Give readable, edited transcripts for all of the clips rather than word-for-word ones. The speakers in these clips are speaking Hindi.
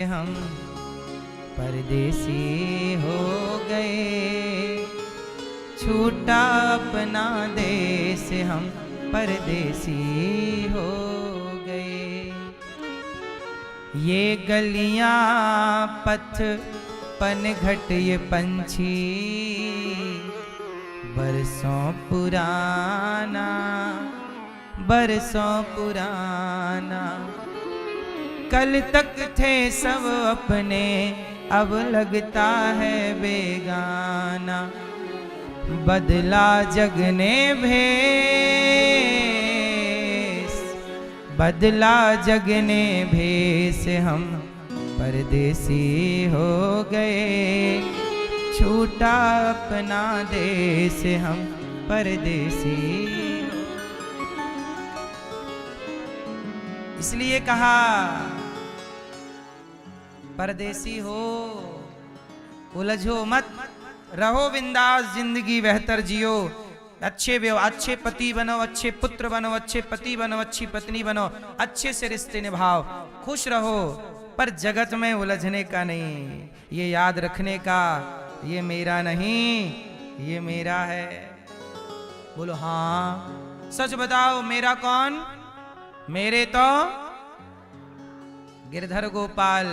हम परदेसी हो गए, छूटा अपना देश हम परदेसी हो गए। ये गलियां पथ पनघट ये पंछी बरसों पुराना, बरसों पुराना। कल तक थे सब अपने, अब लगता है बेगाना। बदला जग ने भेष, बदला जग ने भेष, हम परदेसी हो गए, छूटा अपना देश हम परदेसी। इसलिए कहा परदेसी हो, उलझो मत, रहो बिंदास, जिंदगी बेहतर जियो। अच्छे पति बनो, अच्छे पुत्र बनो, अच्छे पति बनो, अच्छी पत्नी बनो, अच्छे से रिश्ते निभाओ, खुश रहो। पर जगत में उलझने का नहीं, ये याद रखने का, ये मेरा नहीं, ये मेरा है। बोलो हाँ, सच बताओ मेरा कौन? मेरे तो गिरधर गोपाल।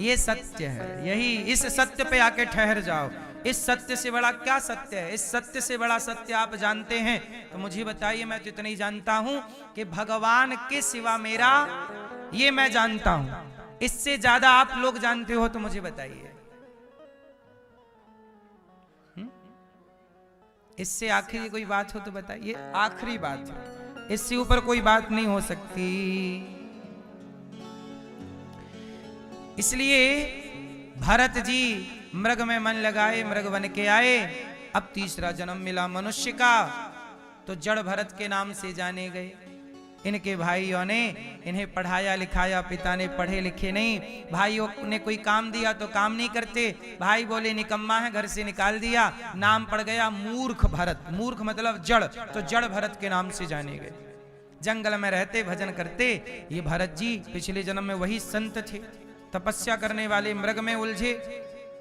ये सत्य है, यही इस सत्य पे आके ठहर जाओ। इस सत्य से बड़ा क्या सत्य है? इस सत्य से बड़ा सत्य आप जानते हैं तो मुझे बताइए। मैं तो इतना ही जानता हूं कि भगवान के सिवा मेरा, ये मैं जानता हूं। इससे ज्यादा आप लोग जानते हो तो मुझे बताइए। इससे आखिरी कोई बात हो तो बताइए। आखिरी बात है, इससे ऊपर कोई बात नहीं हो सकती। इसलिए भरत जी मृग में मन लगाए, मृग बन के आए। अब तीसरा जन्म मिला मनुष्य का, तो जड़ भरत के नाम से जाने गए। इनके भाइयों ने इन्हें पढ़ाया लिखाया, पिता ने पढ़े लिखे नहीं। भाइयों ने कोई काम दिया तो काम नहीं करते। भाई बोले निकम्मा है, घर से निकाल दिया। नाम पड़ गया मूर्ख भरत। मूर्ख मतलब जड़, तो जड़ भरत के नाम से जाने गए। जंगल में रहते, भजन करते। ये भरत जी पिछले जन्म में वही संत थे, तपस्या करने वाले। मृग में उलझे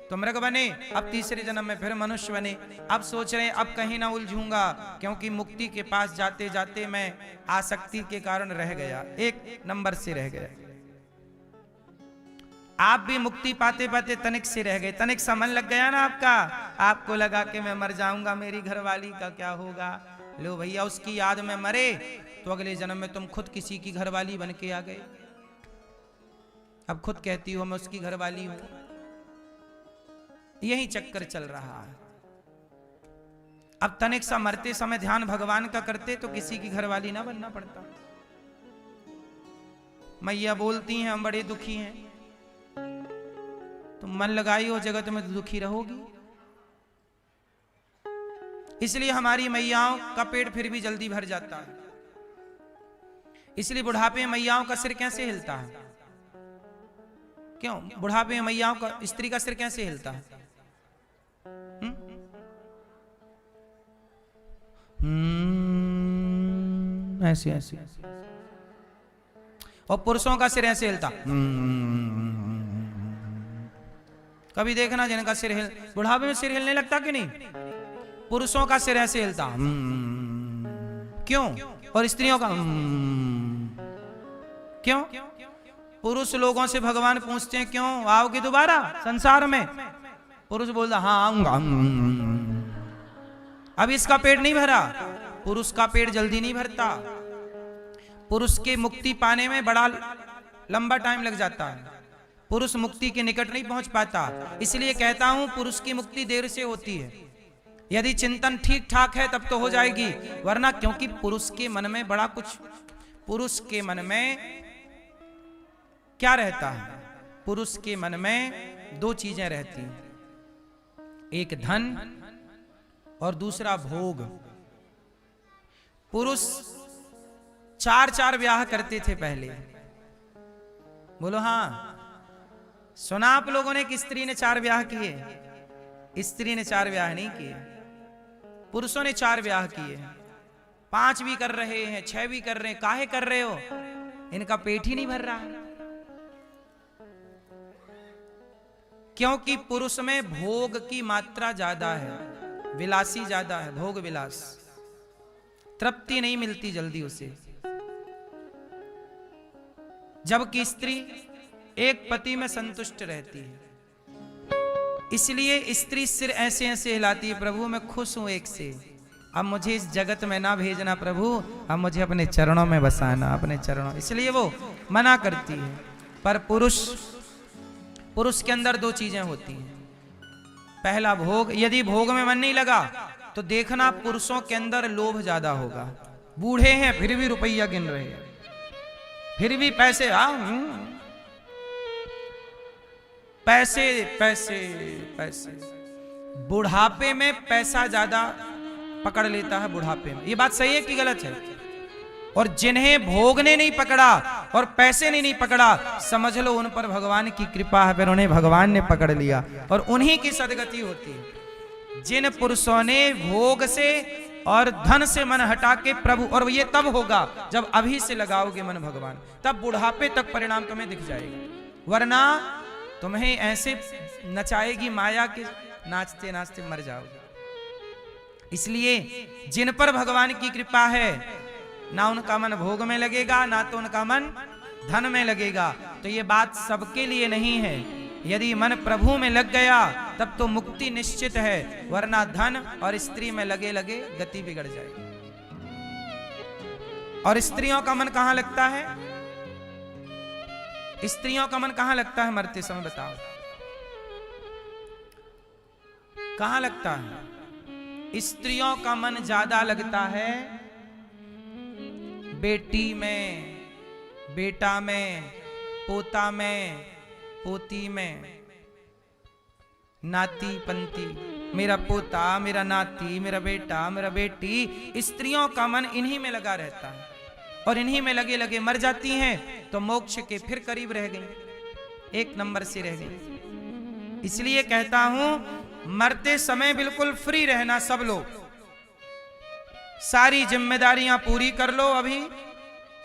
तो मृग बने, अब तीसरे जन्म में फिर मनुष्य बने। अब सोच रहे हैं अब कहीं ना उलझूंगा, क्योंकि मुक्ति के पास जाते जाते मैं आसक्ति के कारण रह गया, एक नंबर से रह गया। आप भी मुक्ति पाते पाते तनिक से रह गए। तनिक सा मन लग गया ना आपका, आपको लगा कि मैं मर जाऊंगा, मेरी घरवाली का क्या होगा। लो भैया, उसकी याद में मरे तो अगले जन्म में तुम खुद किसी की घरवाली बन के आ गए। अब खुद कहती हो मैं उसकी घरवाली हूं। यही चक्कर चल रहा है। अब तनिक सा मरते समय ध्यान भगवान का करते तो किसी की घरवाली ना बनना पड़ता। मैया बोलती हैं हम बड़े दुखी हैं, तुम मन लगाई हो जगत में तो दुखी रहोगी। इसलिए हमारी मैयाओं का पेट फिर भी जल्दी भर जाता है। इसलिए बुढ़ापे में मैयाओं का सिर कैसे हिलता है? क्यों बुढ़ापे में मैयाओं का, स्त्री का सिर कैसे हिलता है? ऐसे ऐसे। और पुरुषों का सिर ऐसे हिलता। कभी देखना जिनका सिर हिल, बुढ़ापे में सिर हिलने लगता कि नहीं? पुरुषों का सिर ऐसे हिलता। क्यों? और स्त्रियों का क्यों? पुरुष लोगों से भगवान पूछते हैं क्यों आओगे दोबारा संसार में? पुरुष बोलता हाँ आऊंगा। अब इसका पेट नहीं भरा। पुरुष का पेट जल्दी नहीं भरता। पुरुष के मुक्ति पाने में बड़ा लंबा टाइम लग जाता है। पुरुष मुक्ति के निकट नहीं पहुंच पाता। इसलिए कहता हूं पुरुष की मुक्ति देर से होती है। यदि चिंतन ठीक ठाक है तब तो हो जाएगी, वरना क्योंकि पुरुष के मन में बड़ा कुछ, पुरुष के मन में क्या रहता है? पुरुष के मन में दो चीजें रहती हैं, एक धन और दूसरा भोग। पुरुष चार चार ब्याह करते थे पहले। बोलो हाँ, सुना आप लोगों ने कि स्त्री ने 4 ब्याह किए? स्त्री ने 4 ब्याह नहीं किए, पुरुषों ने 4 ब्याह किए। 5 भी कर रहे हैं, 6 भी कर रहे हैं। काहे कर रहे हो? इनका पेट ही नहीं भर रहा है। क्योंकि पुरुष में भोग की मात्रा ज्यादा है, विलासी ज्यादा है, भोग विलास, तृप्ति नहीं मिलती जल्दी उसे। जबकि स्त्री एक पति में संतुष्ट रहती है। इसलिए स्त्री सिर ऐसे ऐसे हिलाती है, प्रभु मैं खुश हूं एक से, अब मुझे इस जगत में ना भेजना प्रभु, अब मुझे अपने चरणों में बसाना, अपने चरणों, इसलिए वो मना करती है। पर पुरुष के अंदर दो चीजें होती हैं। पहला भोग, यदि भोग में मन नहीं लगा तो देखना पुरुषों के अंदर लोभ ज्यादा होगा। बूढ़े हैं फिर भी रुपया गिन रहे हैं, फिर भी पैसे, पैसे पैसे पैसे। बुढ़ापे में पैसा ज्यादा पकड़ लेता है, बुढ़ापे में। ये बात सही है कि गलत है? और जिन्हें भोग ने नहीं पकड़ा और पैसे ने नहीं पकड़ा, समझ लो उन पर भगवान की कृपा है, फिर उन्हें भगवान ने पकड़ लिया और उन्हीं की सदगति होती है। जिन पुरुषों ने भोग से और धन से मन हटा के प्रभु, और ये तब होगा जब अभी से लगाओगे मन भगवान, तब बुढ़ापे तक परिणाम तुम्हें दिख जाएगा, वरना तुम्हें ऐसे नचाएगी माया के नाचते नाचते मर जाओगे। इसलिए जिन पर भगवान की कृपा है, ना उनका मन भोग में लगेगा, ना तो उनका मन धन में लगेगा। तो ये बात सबके लिए नहीं है। यदि मन प्रभु में लग गया तब तो मुक्ति निश्चित है, वरना धन और स्त्री में लगे लगे गति बिगड़ जाएगी। और स्त्रियों का मन कहां लगता है? स्त्रियों का मन कहां लगता है मरते समय, बताओ कहां लगता है? स्त्रियों का मन ज्यादा लगता है बेटी में, बेटा में, पोता में, पोती में, नाती पंती, मेरा पोता, मेरा नाती, मेरा बेटा, मेरा बेटी। स्त्रियों का मन इन्हीं में लगा रहता है और इन्हीं में लगे लगे मर जाती हैं, तो मोक्ष के फिर करीब रह गई, एक नंबर से रह गई। इसलिए कहता हूं मरते समय बिल्कुल फ्री रहना सब लोग, सारी जिम्मेदारियां पूरी कर लो, अभी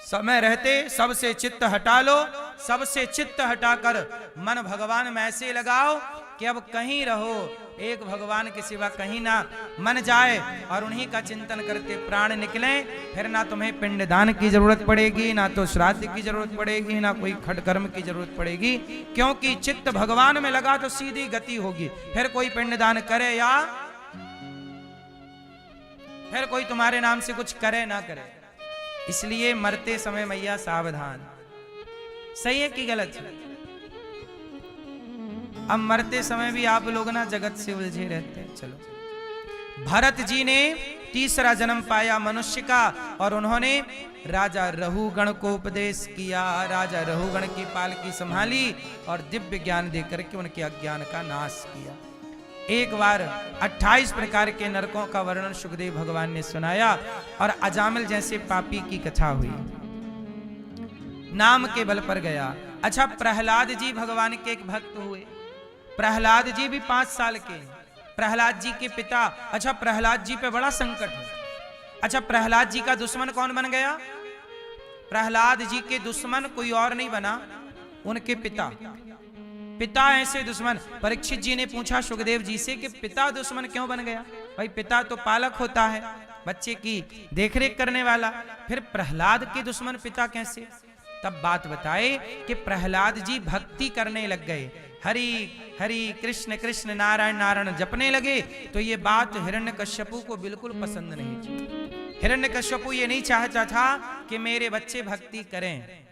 समय रहते सबसे चित्त हटा लो, सबसे चित्त हटाकर मन भगवान में ऐसे लगाओ कि अब कहीं रहो, एक भगवान के सिवा कहीं ना मन जाए, और उन्हीं का चिंतन करते प्राण निकले। फिर ना तुम्हें पिंडदान की जरूरत पड़ेगी, ना तो श्राद्ध की जरूरत पड़ेगी, ना कोई खटकर्म की जरूरत पड़ेगी, क्योंकि चित्त भगवान में लगा तो सीधी गति होगी। फिर कोई पिंडदान करे या फिर कोई तुम्हारे नाम से कुछ करे ना करे। इसलिए मरते समय मैया सावधान। सही है कि गलत है? अब मरते समय भी आप लोग ना जगत से उलझे रहते हैं। चलो, भरत जी ने तीसरा जन्म पाया मनुष्य का, और उन्होंने राजा रहुगण को उपदेश किया, राजा रहुगण की पालकी संभाली और दिव्य ज्ञान देकर के उनके अज्ञान का नाश किया। एक बार 28 प्रकार के नरकों का वर्णन सुखदेव भगवान ने सुनाया, और अजामिल जैसे पापी की कथा हुई, नाम के बल पर गया। अच्छा, प्रहलाद जी भगवान के एक भक्त हुए। प्रहलाद जी भी 5 साल के, प्रहलाद जी के पिता। अच्छा, प्रहलाद जी पे बड़ा संकट है। अच्छा, प्रहलाद जी का दुश्मन कौन बन गया? प्रहलाद जी के दुश्मन कोई और नहीं बना, उनके पिता। पिता ऐसे दुश्मन। परीक्षित जी ने पूछा सुखदेव जी से कि पिता दुश्मन क्यों बन गया? भाई पिता तो पालक होता है, बच्चे की देखरेख करने वाला, फिर प्रहलाद के दुश्मन पिता कैसे? तब बात बताए कि प्रहलाद जी भक्ति करने लग गए, हरि हरि कृष्ण कृष्ण नारायण नारायण जपने लगे। तो ये बात हिरण्यकश्यपु को बिल्कुल पसंद नहीं थी। हिरण्यकश्यपु ये नहीं चाहता था कि मेरे बच्चे भक्ति करें,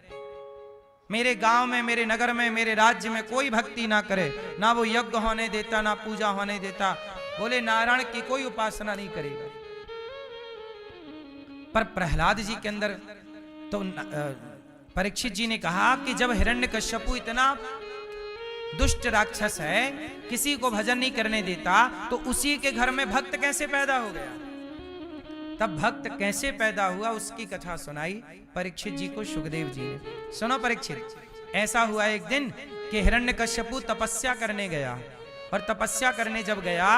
मेरे गांव में, मेरे नगर में, मेरे राज्य में कोई भक्ति ना करे, ना वो यज्ञ होने देता, ना पूजा होने देता। बोले नारायण की कोई उपासना नहीं करेगा। पर प्रहलाद जी के अंदर तो परीक्षित जी ने कहा कि जब हिरण्यकश्यपु इतना दुष्ट राक्षस है, किसी को भजन नहीं करने देता, तो उसी के घर में भक्त कैसे पैदा हो गया? तब भक्त कैसे पैदा हुआ उसकी कथा सुनाई परीक्षित जी को सुखदेव जी ने। सुनो परीक्षित, ऐसा हुआ एक दिन कि हिरण्यकश्यपु तपस्या करने गया, और तपस्या करने जब गया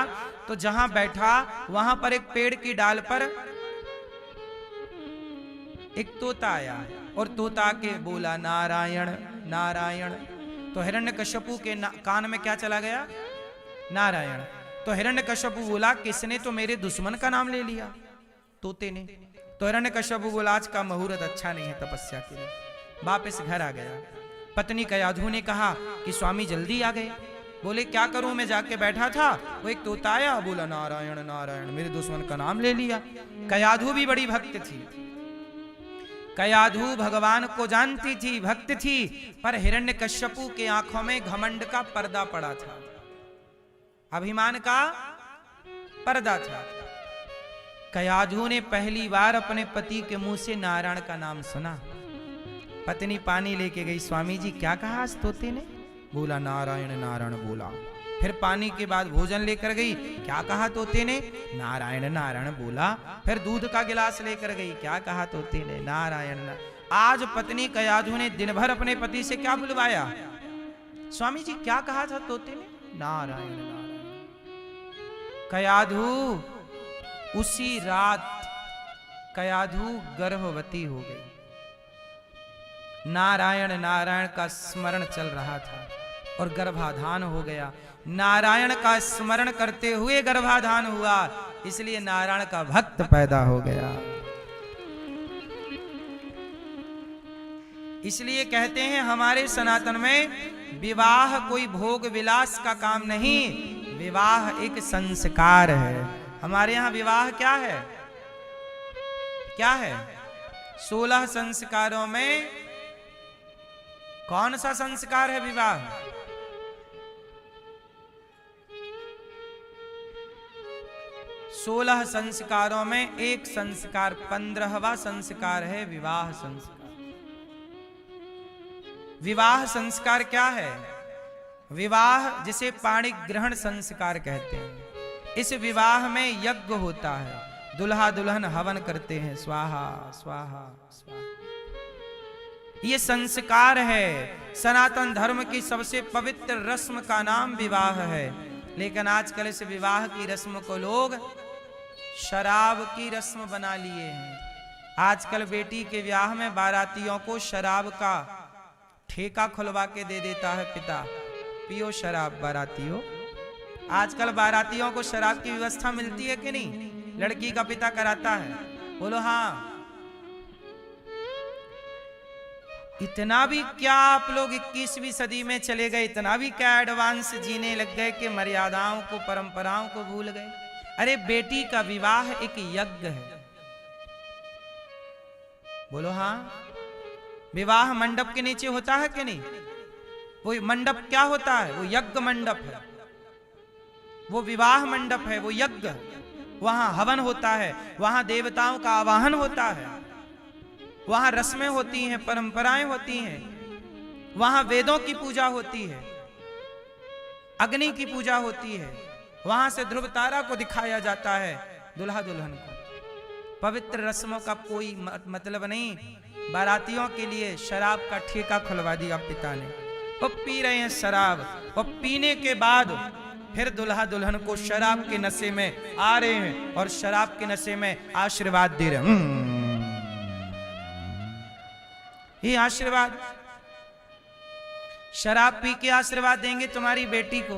तो जहां बैठा वहां पर एक पेड़ की डाल पर एक तोता आया, और तोता के बोला नारायण नारायण। तो हिरण्यकश्यपु के कान में क्या चला गया? नारायण। तो हिरण्यकश्यपु बोला किसने तो मेरे दुश्मन का नाम ले लिया, तोते ने। तो हिरण्यकश्यपु बोला आज का मुहूर्त अच्छा नहीं है तपस्या के लिए, वापस घर आ गया। पत्नी कयाधु ने कहा कि स्वामी जल्दी आ गए। बोले क्या करूं, मैं जाके बैठा था, वो एक तोता आया, बोला नारायण नारायण, मेरे दुश्मन का नाम ले लिया। कयाधु भी बड़ी भक्त थी, कयाधु भगवान को जानती थी, भक्त थी, पर हिरण्यकश्यपु के आंखों में घमंड का पर्दा पड़ा था, अभिमान का पर्दा था। कयाधु ने पहली बार अपने पति के मुंह से नारायण का नाम सुना। पत्नी पानी लेके गई, स्वामी जी क्या कहा आज तोते ने? बोला नारायण नारायण बोला। फिर पानी के बाद भोजन लेकर गई, क्या कहा तोते ने? नारायण नारायण बोला। फिर दूध का गिलास लेकर गई, क्या कहा तोते ने? नारायण नारायण। आज पत्नी कयाधु ने दिन भर अपने पति से क्या बुलवाया? स्वामी जी क्या कहा था तोते ने? नारायण नारायण। कयाधु उसी रात कयाधु गर्भवती हो गई। नारायण नारायण का स्मरण चल रहा था और गर्भाधान हो गया। नारायण का स्मरण करते हुए गर्भाधान हुआ, इसलिए नारायण का भक्त पैदा हो गया। इसलिए कहते हैं हमारे सनातन में विवाह कोई भोग विलास का काम नहीं, विवाह एक संस्कार है। हमारे यहां विवाह क्या है? क्या है? 16 संस्कारों में कौन सा संस्कार है विवाह? सोलह संस्कारों में एक संस्कार 15वां संस्कार है विवाह संस्कार। विवाह संस्कार क्या है? विवाह जिसे पाणिक ग्रहण संस्कार कहते हैं। इस विवाह में यज्ञ होता है, दुल्हा दुल्हन हवन करते हैं, स्वाहा स्वाहा स्वाहा। ये संस्कार है। सनातन धर्म की सबसे पवित्र रस्म का नाम विवाह है। लेकिन आजकल इस विवाह की रस्म को लोग शराब की रस्म बना लिए हैं। आजकल बेटी के ब्याह में बारातियों को शराब का ठेका खुलवा के दे देता है पिता, पियो शराब बारातियों। आजकल बारातियों को शराब की व्यवस्था मिलती है कि नहीं? लड़की का पिता कराता है, बोलो हाँ। इतना भी क्या आप लोग 21वीं सदी में चले गए, इतना भी क्या एडवांस जीने लग गए कि मर्यादाओं को परंपराओं को भूल गए? अरे बेटी का विवाह एक यज्ञ है, बोलो हाँ। विवाह मंडप के नीचे होता है कि नहीं? वो मंडप क्या होता है? वो यज्ञ मंडप है, वो विवाह मंडप है, वो यज्ञ। वहां हवन होता है, वहां देवताओं का आवाहन होता है, वहां रस्में होती हैं, परंपराएं होती हैं, वहां वेदों की पूजा होती है, अग्नि की पूजा होती है, वहां से ध्रुव तारा को दिखाया जाता है, दुल्हा दुल्हन को। पवित्र रस्मों का कोई मतलब नहीं। बारातियों के लिए शराब का ठेका खुलवा दिया पिता ने, वो पी रहे हैं शराब, वो पीने के बाद फिर दुल्हा दुल्हन को शराब के नशे में आ रहे हैं और शराब के नशे में आशीर्वाद दे रहे हैं। ये आशीर्वाद, शराब पी के आशीर्वाद देंगे तुम्हारी बेटी को,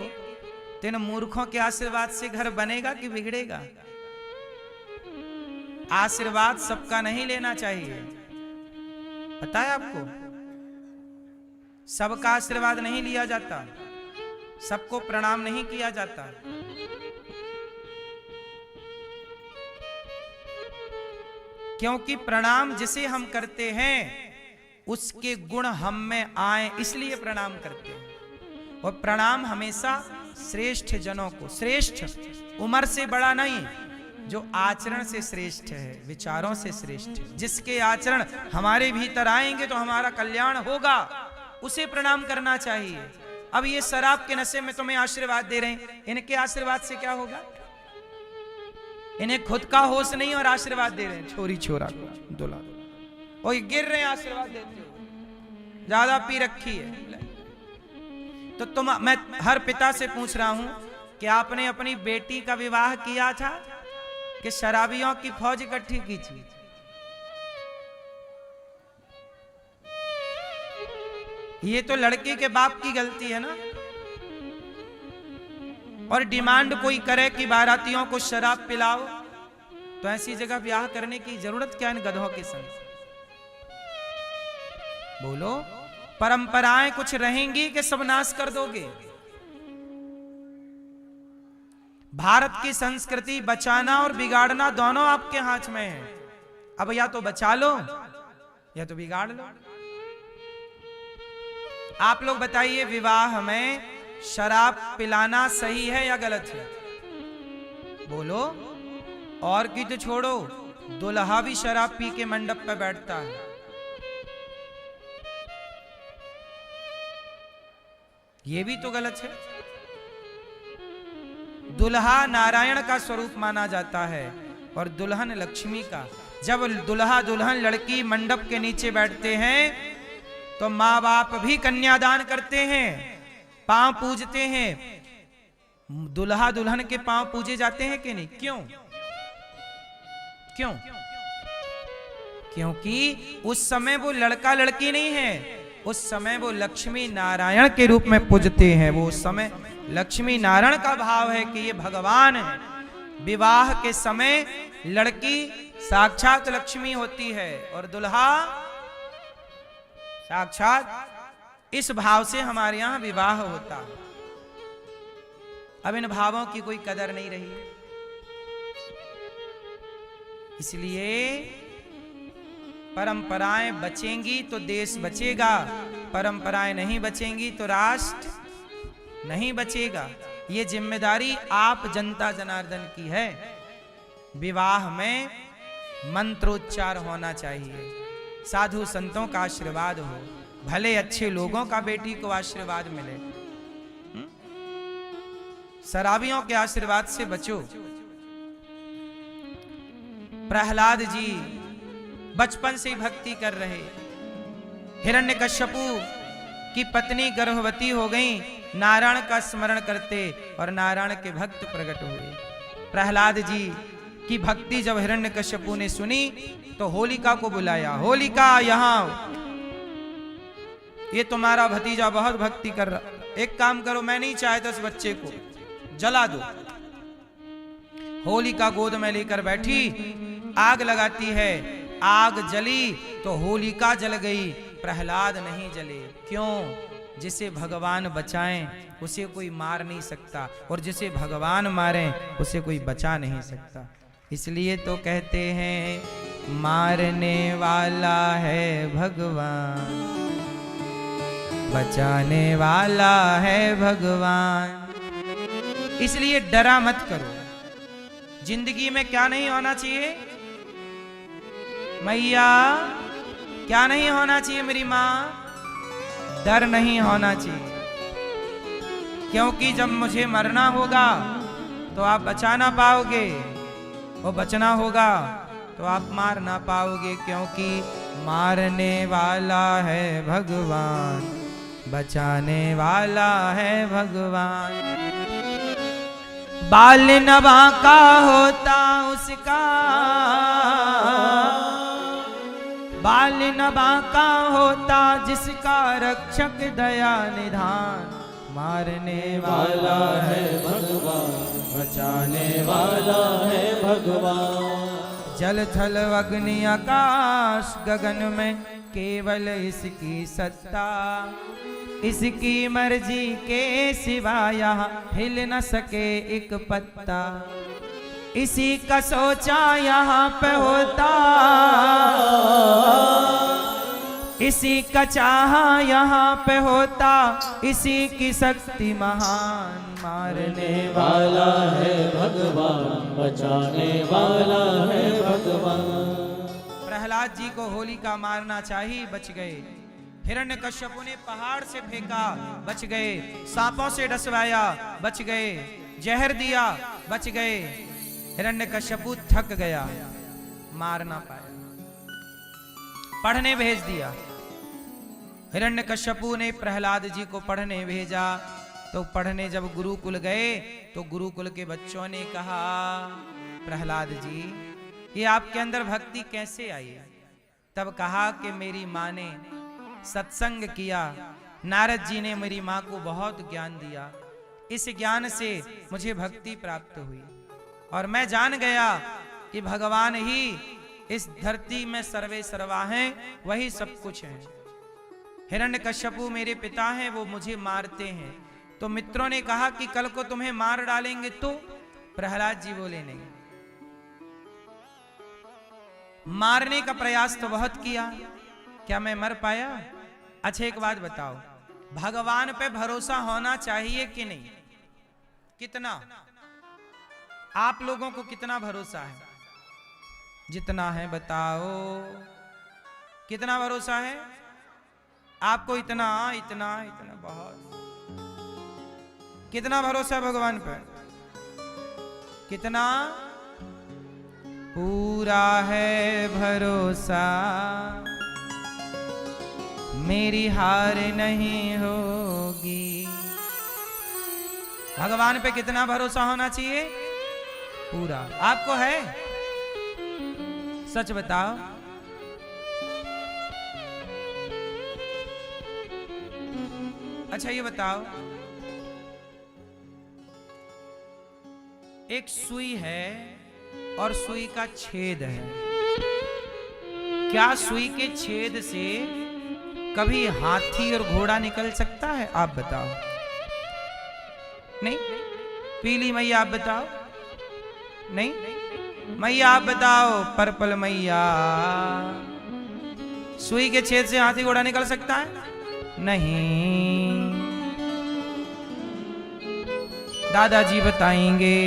तो इन मूर्खों के आशीर्वाद से घर बनेगा कि बिगड़ेगा? आशीर्वाद सबका नहीं लेना चाहिए, पता है आपको? सबका आशीर्वाद नहीं लिया जाता, सबको प्रणाम नहीं किया जाता। क्योंकि प्रणाम जिसे हम करते हैं उसके गुण हम में आए, इसलिए प्रणाम करते हैं। और प्रणाम हमेशा श्रेष्ठ जनों को, श्रेष्ठ उम्र से बड़ा नहीं, जो आचरण से श्रेष्ठ है, विचारों से श्रेष्ठ है, जिसके आचरण हमारे भीतर आएंगे तो हमारा कल्याण होगा, उसे प्रणाम करना चाहिए। अब ये शराब के नशे में तुम्हें आशीर्वाद दे रहे हैं, इनके आशीर्वाद से क्या होगा? इन्हें खुद का होश नहीं और आशीर्वाद दे रहे हैं छोरी छोरा को, दुल्हा, और ये गिर रहे हैं आशीर्वाद देते हो, ज्यादा पी रखी है। तो मैं हर पिता से पूछ रहा हूं कि आपने अपनी बेटी का विवाह किया था कि शराबियों की फौज इकट्ठी की थी? ये तो लड़के के बाप की गलती है ना। और डिमांड कोई करे कि बारातियों को शराब पिलाओ, तो ऐसी जगह ब्याह करने की जरूरत क्या है गधों के संग? बोलो, परंपराएं कुछ रहेंगी कि सब नाश कर दोगे? भारत की संस्कृति बचाना और बिगाड़ना दोनों आपके हाथ में है। अब या तो बचा लो या तो बिगाड़ लो। आप लोग बताइए, विवाह में शराब पिलाना सही है या गलत है? बोलो। और की तो छोड़ो, दुल्हा भी शराब पी के मंडप पे बैठता है। ये भी तो गलत है। दुल्हा नारायण का स्वरूप माना जाता है और दुल्हन लक्ष्मी का। जब दुल्हा दुल्हन लड़की मंडप के नीचे बैठते हैं तो माँ बाप भी कन्यादान करते हैं, पांव पूजते हैं। दुल्हा दुल्हन के पांव पूजे जाते हैं कि नहीं? क्यों? क्यों? क्योंकि उस समय वो लड़का लड़की नहीं है, उस समय वो लक्ष्मी नारायण के रूप में पूजते हैं। वो उस समय लक्ष्मी नारायण का भाव है कि ये भगवान है। विवाह के समय लड़की साक्षात लक्ष्मी होती है और दुल्हा साक्षात। इस भाव से हमारे यहां विवाह होता है। अब इन भावों की कोई कदर नहीं रही, इसलिए परंपराएं बचेंगी तो देश बचेगा, परंपराएं नहीं बचेंगी तो राष्ट्र नहीं बचेगा। ये जिम्मेदारी आप जनता जनार्दन की है। विवाह में मंत्रोच्चार होना चाहिए, साधु संतों का आशीर्वाद हो, भले अच्छे लोगों का बेटी को आशीर्वाद मिले। शराबियों के आशीर्वाद से बचो। प्रहलाद जी बचपन से भक्ति कर रहे, हिरण्यकश्यपु की पत्नी गर्भवती हो गई, नारायण का स्मरण करते और नारायण के भक्त प्रकट हुए। प्रहलाद जी की भक्ति जब हिरण्यकश्यपु ने सुनी तो होलिका को बुलाया, होलिका यहां, ये तुम्हारा भतीजा बहुत भक्ति कर रहा, एक काम करो, मैं नहीं चाहता इस बच्चे को जला दो। होलिका गोद में लेकर बैठी, आग लगाती है, आग जली तो होलिका जल गई, प्रहलाद नहीं जले। क्यों? जिसे भगवान बचाएं उसे कोई मार नहीं सकता, और जिसे भगवान मारें उसे कोई बचा नहीं सकता। इसलिए तो कहते हैं मारने वाला है भगवान, बचाने वाला है भगवान। इसलिए डरा मत करो। जिंदगी में क्या नहीं होना चाहिए मैया? क्या नहीं होना चाहिए मेरी माँ? डर नहीं होना चाहिए, क्योंकि जब मुझे मरना होगा तो आप बचा ना पाओगे, और बचना होगा तो आप मार ना पाओगे, क्योंकि मारने वाला है भगवान, बचाने वाला है भगवान। बाल नवा का होता उसका, बाल नवा का होता जिसका रक्षक दया निधान। मारने वाला है भगवान, बचाने वाला है भगवान। जल थल अग्नि आकाश गगन में केवल इसकी सत्ता, इसकी मर्जी के सिवा यहाँ हिल न सके एक पत्ता। इसी का सोचा यहाँ पे होता, इसी का चाहा यहाँ पे होता, इसी की शक्ति महान। मारने वाला है भगवान, बचाने वाला है भगवान। प्रहलाद जी को होलिका मारना चाहिए, बच गए। हिरण्यकश्यपु ने पहाड़ से फेंका, बच गए। सांपों से डसवाया, बच गए। जहर दिया, बच गए। हिरण्यकश्यपु थक गया, मार ना पाया, पढ़ने भेज दिया। हिरण्यकश्यपु ने प्रहलाद जी को पढ़ने भेजा, तो पढ़ने जब गुरुकुल गए तो गुरुकुल के बच्चों ने कहा, प्रहलाद जी ये आपके अंदर भक्ति कैसे आई? तब कहा कि मेरी माँ ने सत्संग किया, नारद जी ने मेरी माँ को बहुत ज्ञान दिया, इस ज्ञान से मुझे भक्ति प्राप्त हुई और मैं जान गया कि भगवान ही इस धरती में सर्वे सर्वा हैं, वही सब कुछ है। हिरण्यकश्यपु मेरे पिता हैं, वो मुझे मारते हैं। तो मित्रों ने कहा कि कल को तुम्हें मार डालेंगे तो प्रहलाद जी बोले नहीं, मारने का प्रयास तो बहुत किया, क्या मैं मर पाया? अच्छा एक बात बताओ, भगवान पे भरोसा होना चाहिए कि नहीं? कितना? आप लोगों को कितना भरोसा है? जितना है बताओ, कितना भरोसा है आपको? इतना इतना इतना बहुत। कितना भरोसा है भगवान पर? कितना? पूरा है भरोसा, मेरी हार नहीं होगी। भगवान पे कितना भरोसा होना चाहिए? पूरा। आपको है? सच बताओ। अच्छा ये बताओ, एक सुई है और सुई का छेद है, क्या सुई के छेद से कभी हाथी और घोड़ा निकल सकता है? आप बताओ। नहीं? पीली मैया आप बताओ। नहीं? मैया आप बताओ, पर्पल मैया, सुई के छेद से हाथी घोड़ा निकल सकता है? नहीं। दादाजी बताएंगे,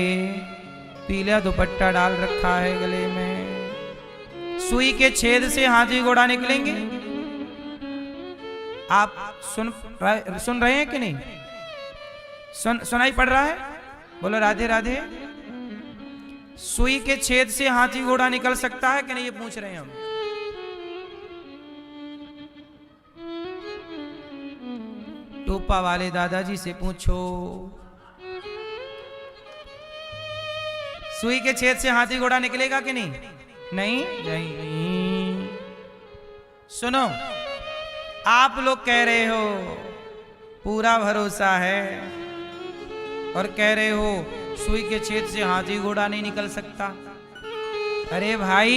पीला दुपट्टा डाल रखा है गले में, सुई के छेद से हाथी घोड़ा निकलेंगे? आप सुन रहे हैं कि नहीं? सुनाई पड़ रहा है? बोलो राधे राधे। सुई के छेद से हाथी घोड़ा निकल सकता है कि नहीं, ये पूछ रहे हैं हम। टोपा वाले दादाजी से पूछो, सुई के छेद से हाथी घोड़ा निकलेगा कि नहीं? नहीं? नहीं। सुनो, आप लोग कह रहे हो पूरा भरोसा है और कह रहे हो सुई के छेद से हाथी घोड़ा नहीं निकल सकता। अरे भाई,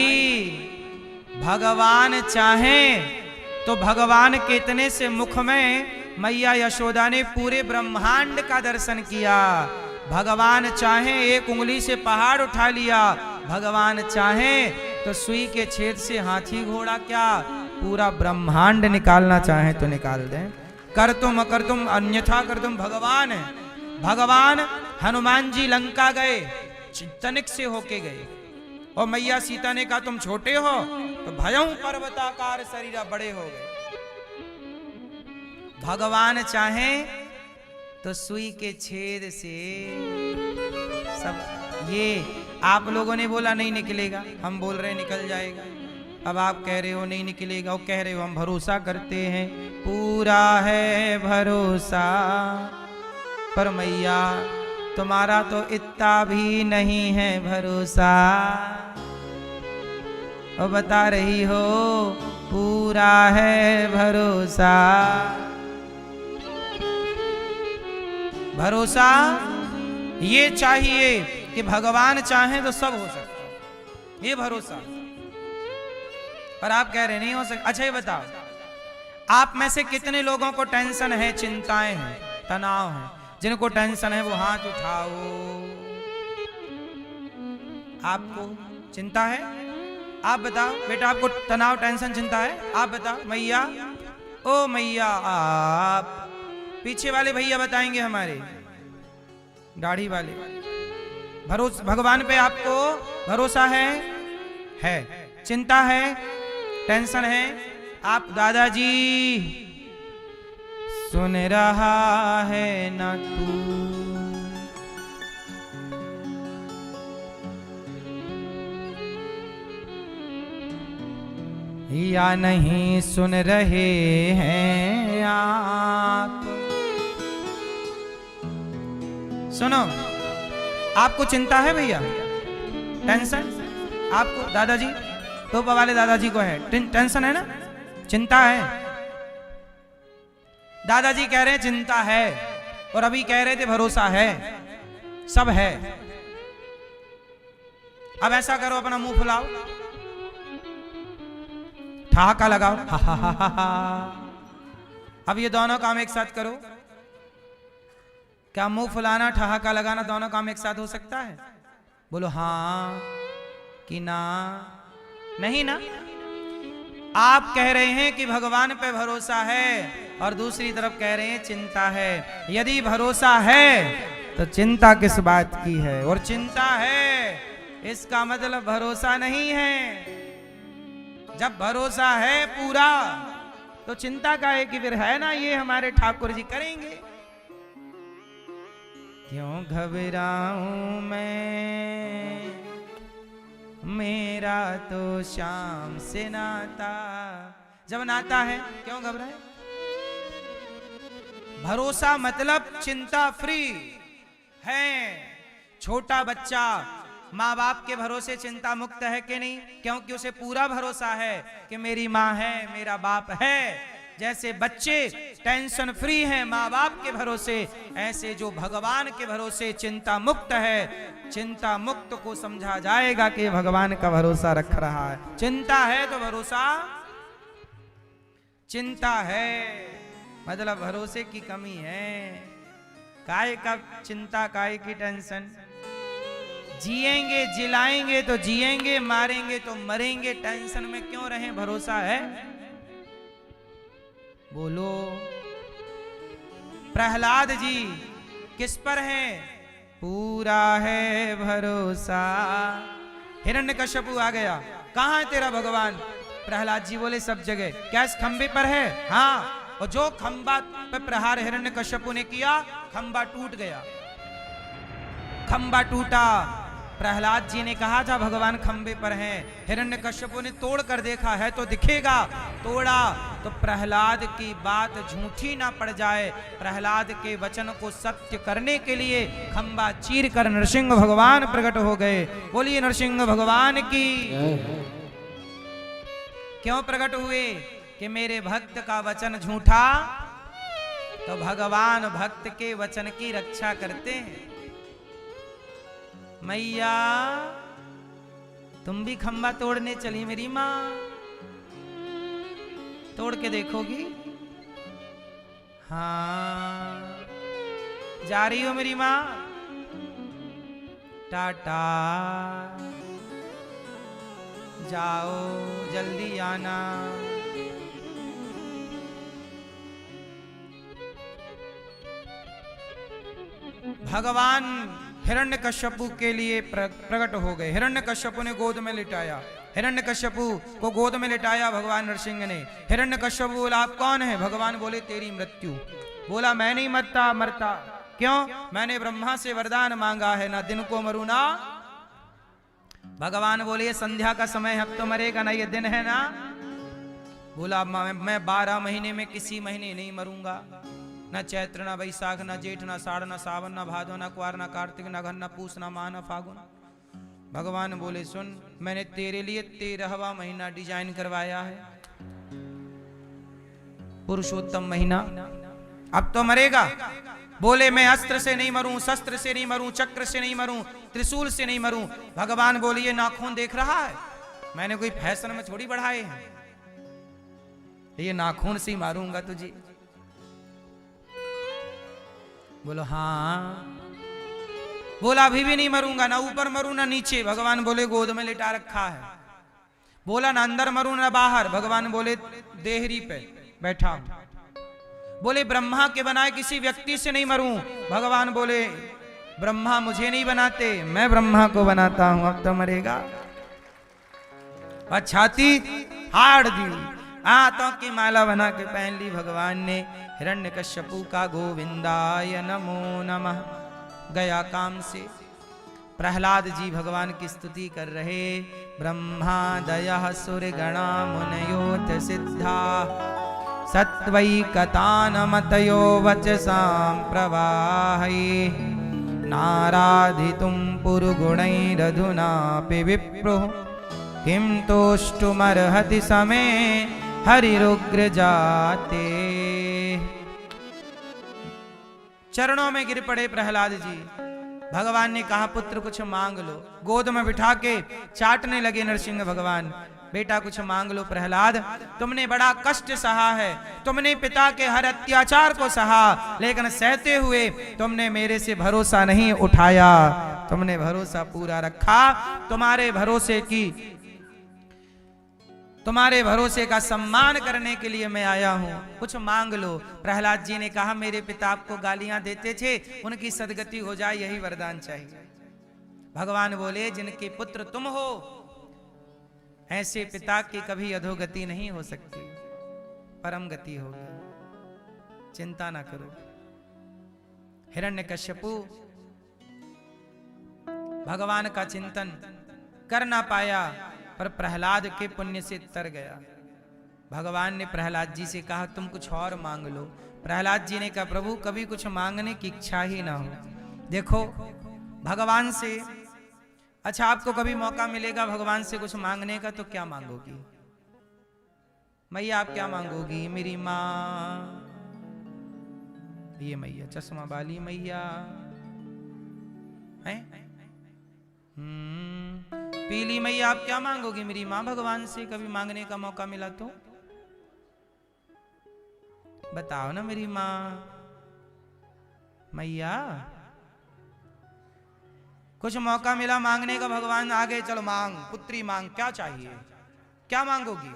भगवान चाहें तो भगवान के इतने से मुख में मैया यशोदा ने पूरे ब्रह्मांड का दर्शन किया। भगवान चाहें एक उंगली से पहाड़ उठा लिया, भगवान चाहें तो सुई के छेद से हाथी घोड़ा क्या पूरा ब्रह्मांड निकालना चाहें तो निकाल दें। कर तुम अकर तुम अन्यथा कर तुम भगवान है। भगवान हनुमान जी लंका गए, तनिक से होके गए, और मैया सीता ने कहा तुम छोटे हो, तो भयं पर्वताकार शरीर बड़े हो गए। भगवान चाहें तो सुई के छेद से सब। ये आप लोगों ने बोला नहीं निकलेगा, हम बोल रहे निकल जाएगा। अब आप कह रहे हो नहीं निकलेगा, वो कह रहे हो हम भरोसा करते हैं, पूरा है भरोसा। पर मैया तुम्हारा तो इतना भी नहीं है भरोसा, और बता रही हो पूरा है भरोसा। भरोसा ये चाहिए कि भगवान चाहे तो सब हो सकता है, ये भरोसा। पर आप कह रहे नहीं हो सकता। अच्छा ये बताओ, आप में से कितने लोगों को टेंशन है, चिंताएं हैं, तनाव है? जिनको टेंशन है वो हाथ उठाओ। आपको चिंता है? आप बताओ बेटा, आपको तनाव टेंशन चिंता है? आप बताओ। मैया, ओ मैया, आप पीछे वाले भैया बताएंगे, हमारे दाढ़ी वाले। भरोसा भगवान पे आपको भरोसा है, चिंता है, टेंशन है। आप दादाजी सुन रहा है ना तू? या नहीं सुन रहे हैं आप? सुनो, आपको चिंता है भैया, टेंशन? आपको दादाजी, टोपा वाले दादाजी को है टेंशन है ना, चिंता है? दादाजी कह रहे हैं चिंता है, और अभी कह रहे थे भरोसा है, सब है। अब ऐसा करो, अपना मुंह फुलाओ, ठहाका लगाओ, हा हा हा हा हा। अब ये दोनों काम एक साथ करो। क्या मुंह फुलाना, ठहाका लगाना दोनों काम एक साथ हो सकता है? बोलो हाँ कि ना? नहीं ना। आप कह रहे हैं कि भगवान पे भरोसा है, और दूसरी तरफ कह रहे हैं चिंता है। यदि भरोसा है तो चिंता किस बात की है? और चिंता है इसका मतलब भरोसा नहीं है। जब भरोसा है पूरा तो चिंता का है कि फिर है ना, ये हमारे ठाकुर जी करेंगे। क्यों घबराऊं मैं, मेरा तो शाम से नाता। जब नाता है क्यों घबराए? भरोसा मतलब चिंता फ्री है। छोटा बच्चा माँ बाप के भरोसे चिंता मुक्त है कि नहीं? क्योंकि उसे पूरा भरोसा है कि मेरी माँ है, मेरा बाप है। जैसे बच्चे टेंशन फ्री हैं माँ बाप के भरोसे, ऐसे जो भगवान के भरोसे चिंता मुक्त है, चिंता मुक्त को समझा जाएगा कि भगवान का भरोसा रख रहा है। चिंता है तो भरोसा, चिंता है मतलब भरोसे की कमी है। काय का चिंता, काय की टेंशन? जिएंगे जिलाएंगे तो जिएंगे, मारेंगे तो मरेंगे, टेंशन में क्यों रहें? भरोसा है। बोलो। प्रहलाद जी किस पर हैं? पूरा है भरोसा। हिरण्यकश्यपु आ गया, कहां है तेरा भगवान? प्रहलाद जी बोले सब जगह। क्या इस खंबे पर है? हाँ। और जो खंबा पे प्रहार हिरण्यकश्यपु ने किया, खंबा टूट गया। खंबा टूटा। प्रहलाद जी ने कहा था भगवान खंबे पर हैं। हिरण्यकश्यपु ने तोड़ कर देखा, है तो दिखेगा। तोड़ा तो प्रहलाद की बात झूठी ना पड़ जाए, प्रहलाद के वचन को सत्य करने के लिए खंबा चीर कर नरसिंह भगवान प्रकट हो गए। बोलिए नरसिंह भगवान की। क्यों प्रकट हुए? कि मेरे भक्त का वचन झूठा, तो भगवान भक्त के वचन की रक्षा करते हैं। मैया तुम भी खंबा तोड़ने चली मेरी माँ? तोड़ के देखोगी? हाँ। जा रही हो मेरी माँ? टाटा, जाओ जल्दी आना। भगवान हिरण्यकश्यपु के लिए प्रकट हो गए। हिरण्यकश्यपु ने गोद में लिटाया, हिरण्यकश्यपु को गोद में लिटाया भगवान नरसिंह ने। हिरण्यकश्यपु बोला आप कौन है? भगवान बोले तेरी मृत्यु। बोला मैं नहीं मरता। क्यों? मैंने ब्रह्मा से वरदान मांगा है, ना दिन को मरू ना। भगवान बोले ये संध्या का समय है, अब तो मरेगा ना, ये दिन है ना। बोला मैं 12 महीने में किसी महीने नहीं मरूंगा, न चैत्र न वैशाख न जेठ न साढ़ न सावन न भादो न कुआर न कार्तिक न घन न पूस न माह न फागुन। भगवान बोले सुन, मैंने तेरे लिए 13वां महीना डिजाइन करवाया है, पुरुषोत्तम महीना। अब तो मरेगा। बोले मैं अस्त्र से नहीं मरूं, शस्त्र से नहीं मरूं, चक्र से नहीं मरूं, त्रिशूल से नहीं मरूं। भगवान बोले ये नाखून देख रहा है, मैंने कोई फैशन में थोड़ी बढ़ाए हैं, ये नाखून से ही मारूंगा तुझे। बोलो हाँ। बोला अभी भी नहीं मरूंगा, ना ऊपर मरूं ना नीचे। भगवान बोले गोद में लिटा रखा है। बोला ना अंदर मरूं ना बाहर। भगवान बोले देहरी पे बैठा हूं। बोले ब्रह्मा के बनाए किसी व्यक्ति से नहीं मरूं। भगवान बोले ब्रह्मा मुझे नहीं बनाते, मैं ब्रह्मा को बनाता हूं। अब तो मरेगा। और छाती हाड़ दी, हाथों की माला बना के पहन ली भगवान ने। हिरण्यकश्यपु का गोविंदाय नमो नमः गया काम से। प्रहलाद जी भगवान की स्तुति कर रहे। ब्रह्मादयः सुरगणा मुनयोत सिद्धा सत्वैकतानमतयो वचसां प्रवाहै नाराधितुं पुरुगुणैरधुनापि विप्रुः किं तोष्टुमर्हति समे हरिरुग्र जाते। चरणों में गिर पड़े प्रहलाद जी। भगवान ने कहा पुत्र कुछ मांग लो। गोद में बिठा के चाटने लगे नरसिंह भगवान। बेटा कुछ मांग लो प्रहलाद, तुमने बड़ा कष्ट सहा है, तुमने पिता के हर अत्याचार को सहा, लेकिन सहते हुए तुमने मेरे से भरोसा नहीं उठाया, तुमने भरोसा पूरा रखा। तुम्हारे भरोसे का सम्मान करने के लिए मैं आया हूं, कुछ मांग लो। प्रहलाद जी ने कहा मेरे पिता आपको गालियां देते थे, उनकी सदगति हो जाए यही वरदान चाहिए। भगवान बोले जिनके पुत्र तुम हो, ऐसे पिता की कभी अधोगति नहीं हो सकती, परम गति होगी, चिंता ना करो। हिरण्यकश्यपु भगवान का चिंतन कर ना पाया, पर प्रहलाद के पुण्य से तर गया। भगवान ने प्रहलाद जी से कहा तुम कुछ और मांग लो। प्रहलाद जी ने कहा प्रभु कभी कुछ मांगने की इच्छा ही ना हो। देखो भगवान से, अच्छा आपको कभी मौका मिलेगा भगवान से कुछ मांगने का, तो क्या मांगोगी? मैया आप क्या मांगोगी? मेरी माँ, ये मैया चश्मा वाली मैया है, पीली मैया आप क्या मांगोगी? मेरी मां। भगवान से कभी मांगने का मौका मिला तो बताओ ना मेरी मां। मैया कुछ मौका मिला मांगने का, भगवान आगे चलो मांग, पुत्री मांग, क्या चाहिए, क्या मांगोगी?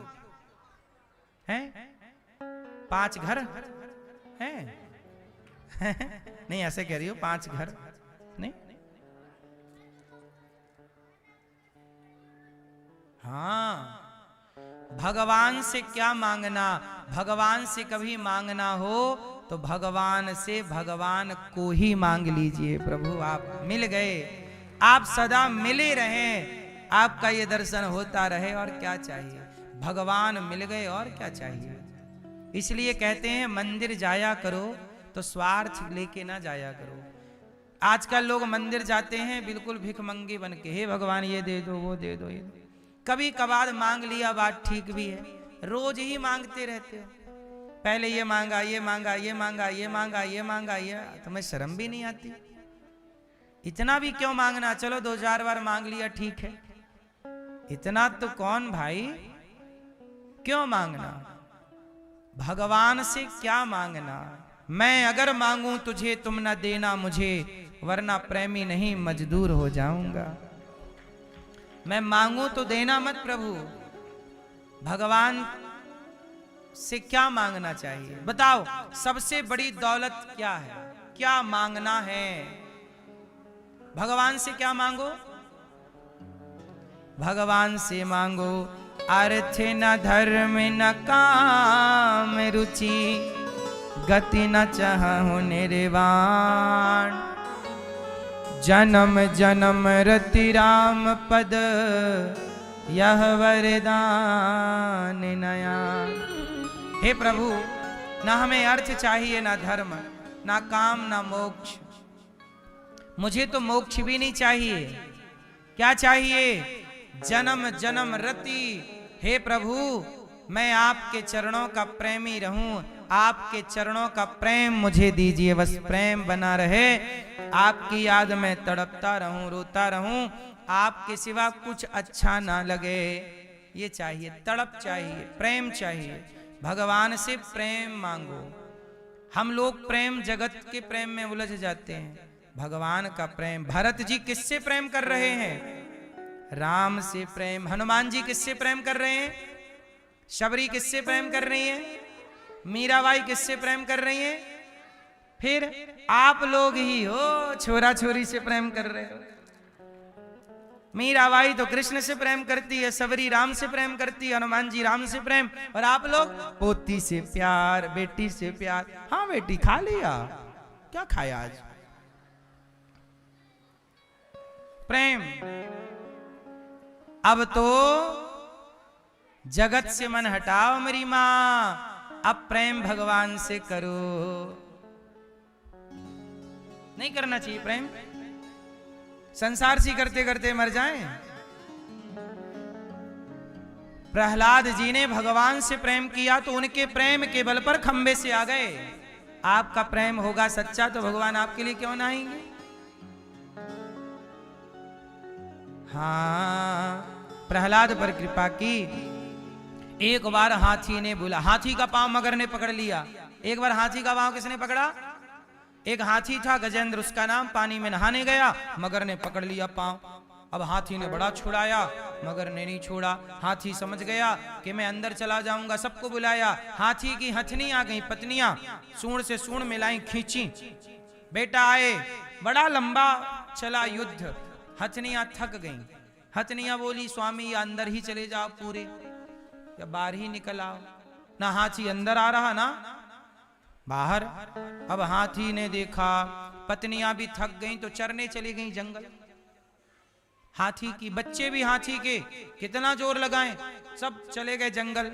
हैं 5 घर हैं? नहीं ऐसे कह रही हो 5 घर नहीं? हाँ, भगवान से क्या मांगना, भगवान से कभी मांगना हो तो भगवान से भगवान को ही मांग लीजिए। प्रभु आप मिल गए, आप सदा मिले रहें, आपका ये दर्शन होता रहे, और क्या चाहिए? भगवान मिल गए और क्या चाहिए? इसलिए कहते हैं मंदिर जाया करो तो स्वार्थ लेके ना जाया करो। आजकल लोग मंदिर जाते हैं बिल्कुल भिखमंगे बन के, हे भगवान ये दे दो वो दे दो, ये दो। कभी कभार मांग लिया बात ठीक भी है, रोज ही मांगते रहते हो। पहले ये मांगा, ये मांगा, ये मांगा, ये मांगा, ये मांगा, ये, तुम्हें शर्म भी नहीं आती? इतना भी क्यों मांगना? चलो 2-4 बार मांग लिया ठीक है, इतना तो कौन भाई, क्यों मांगना? भगवान से क्या मांगना? मैं अगर मांगूं तुझे तुम न देना मुझे, वरना प्रेमी नहीं मजदूर हो जाऊंगा। मैं मांगू तो देना मत प्रभु। भगवान से क्या मांगना चाहिए बताओ? सबसे बड़ी दौलत क्या है? क्या मांगना है? भगवान से क्या मांगो? भगवान से मांगो अर्थ न धर्म न काम रुचि, गति न चाहूं निर्वाण, जन्म जन्म रति राम पद, यह वरदान नया। हे प्रभु, ना हमें अर्थ चाहिए, ना धर्म, ना काम, ना मोक्ष। मुझे तो मोक्ष भी नहीं चाहिए। क्या चाहिए? जन्म जन्म रति। हे प्रभु, मैं आपके चरणों का प्रेमी रहूं, आपके चरणों का प्रेम मुझे दीजिए, बस प्रेम बना रहे, आपकी याद में तड़पता रहूं, रोता रहूं, आपके सिवा कुछ अच्छा ना लगे। ये चाहिए, तड़प चाहिए, प्रेम चाहिए। भगवान से प्रेम मांगो। हम लोग प्रेम, जगत के प्रेम में उलझ जाते हैं। भगवान का प्रेम, भरत जी किससे प्रेम कर रहे हैं? राम से प्रेम। हनुमान जी किससे प्रेम कर रहे हैं? शबरी किससे प्रेम कर रही है? मीराबाई किससे प्रेम कर रही है? फिर आप लोग ही हो, छोरा छोरी से प्रेम कर रहे हो। मीराबाई तो कृष्ण से प्रेम करती है, सबरी राम से प्रेम करती है, हनुमान जी राम से प्रेम, और आप लोग पोती से प्यार, बेटी से प्यार। हाँ बेटी खा लिया, क्या खाया आज? प्रेम। अब तो जगत से मन हटाओ मेरी मां, अब प्रेम भगवान से करो। नहीं करना चाहिए प्रेम, संसार सी करते करते मर जाएं। प्रहलाद जी ने भगवान से प्रेम किया तो उनके प्रेम के बल पर खंबे से आ गए। आपका प्रेम होगा सच्चा तो भगवान आपके लिए क्यों ना आएंगे। हाँ, प्रहलाद पर कृपा की। एक बार हाथी ने बोला, हाथी का पांव मगर ने पकड़ लिया। एक बार हाथी का पांव किसने पकड़ा? एक हाथी था गजेंद्र उसका नाम, पानी में नहाने गया, मगर ने पकड़ लिया पांव। अब हाथी ने बड़ा छुड़ाया, मगर ने नहीं छोड़ा। हाथी समझ गया कि मैं अंदर चला जाऊंगा, सबको बुलाया। हाथी की हथनी आ गई, पत्नियां सूंड से सूंड मिलाई, खींची, बेटा आए। बड़ा लंबा चला युद्ध, हथनियां थक गईं। हथनियां बोली स्वामी या अंदर ही चले जाओ पूरे, या बाहर ही निकल आओ। ना हाथी अंदर आ रहा ना बाहर। अब हाथी ने देखा पत्नियां भी थक गईं तो चरने चली गईं जंगल। हाथी की बच्चे भी हाथी के, कितना जोर लगाएं, सब चले गए जंगल।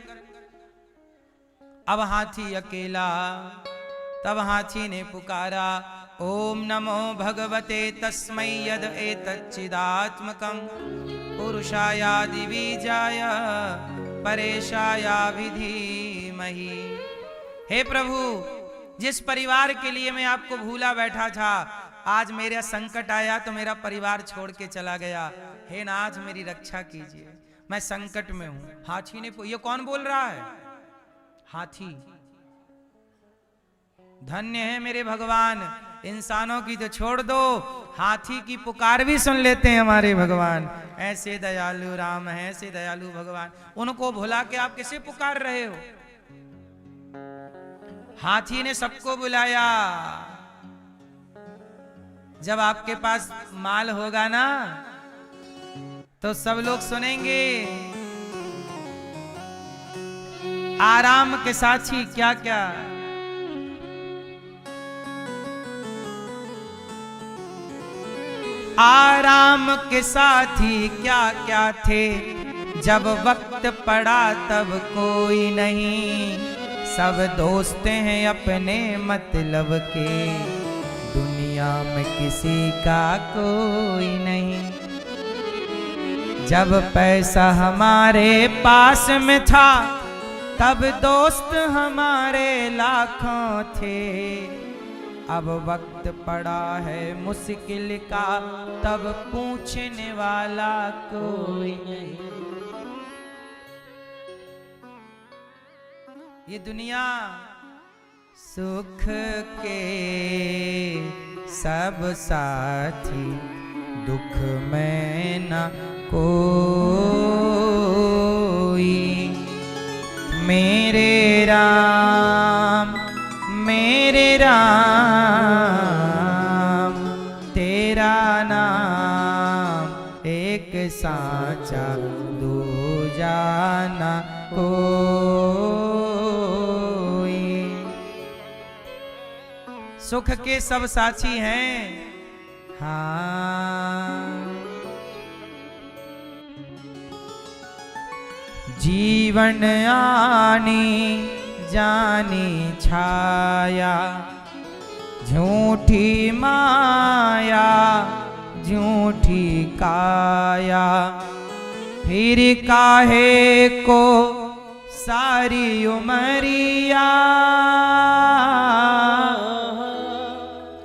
अब हाथी अकेला। तब हाथी ने पुकारा, ओम नमो भगवते तस्मै यद एतच्चिदात्मकं पुरुषायादि बीजाय परेशाया विधीमहि। हे प्रभु, जिस परिवार के लिए मैं आपको भूला बैठा था, आज मेरा संकट आया तो मेरा परिवार छोड़ के चला गया। हे नाथ मेरी रक्षा कीजिए, मैं संकट में हूं। हाथी ने, ये कौन बोल रहा है? हाथी। धन्य है मेरे भगवान, इंसानों की तो छोड़ दो, हाथी की पुकार भी सुन लेते हैं हमारे भगवान। ऐसे दयालु राम है, ऐसे दयालु भगवान। उनको भुला के आप किसे पुकार रहे हो? हाथी ने सबको बुलाया। जब आपके पास माल होगा ना तो सब लोग सुनेंगे। आराम के साथी क्या क्या, आराम के साथी क्या क्या थे, जब वक्त पड़ा तब कोई नहीं। सब दोस्त हैं अपने मतलब के, दुनिया में किसी का कोई नहीं। जब पैसा हमारे पास में था, तब दोस्त हमारे लाखों थे। अब वक्त पड़ा है मुश्किल का, तब पूछने वाला कोई नहीं। ये दुनिया सुख के सब साथी, दुख में न कोई। मेरे राम तेरा नाम एक साचा, दूजा न कोई। सुख के सब साथी हैं। हाँ, जीवन आनी जानी छाया, झूठी माया झूठी काया। फिर काहे को सारी उमरिया,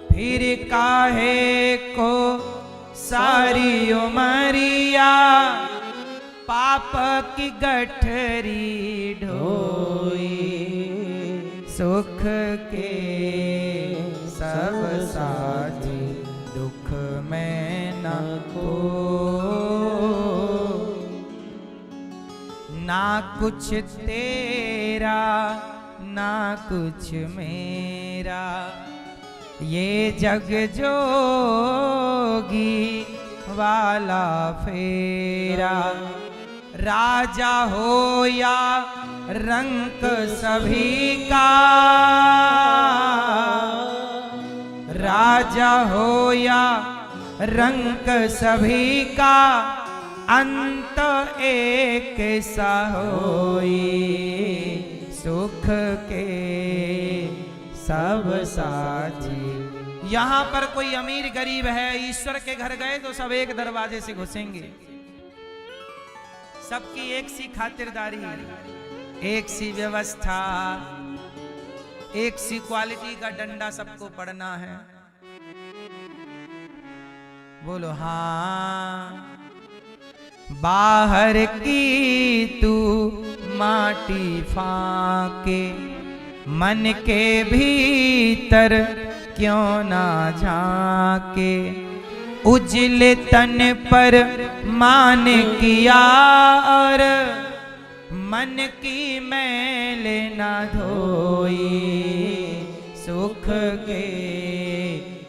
फिर काहे को सारी उमरिया। पाप की गठरी ढोई, सुख के सब साथी, दुख में न को। ना कुछ तेरा ना कुछ मेरा, ये जग जोगी वाला फेरा। राजा हो या रंक सभी का, राजा हो या रंक सभी का। अंत एक सा होई, सुख के सब साथी। यहाँ पर कोई अमीर गरीब है, ईश्वर के घर गए तो सब एक दरवाजे से घुसेंगे। सबकी एक सी खातिरदारी, एक सी व्यवस्था। एक सी क्वालिटी का डंडा सबको पड़ना है। बोलो हाँ। बाहर की तू माटी फाके, मन के भीतर क्यों ना झाके। उजले तन पर मान किया और मन की मैल ना धोई। सुख के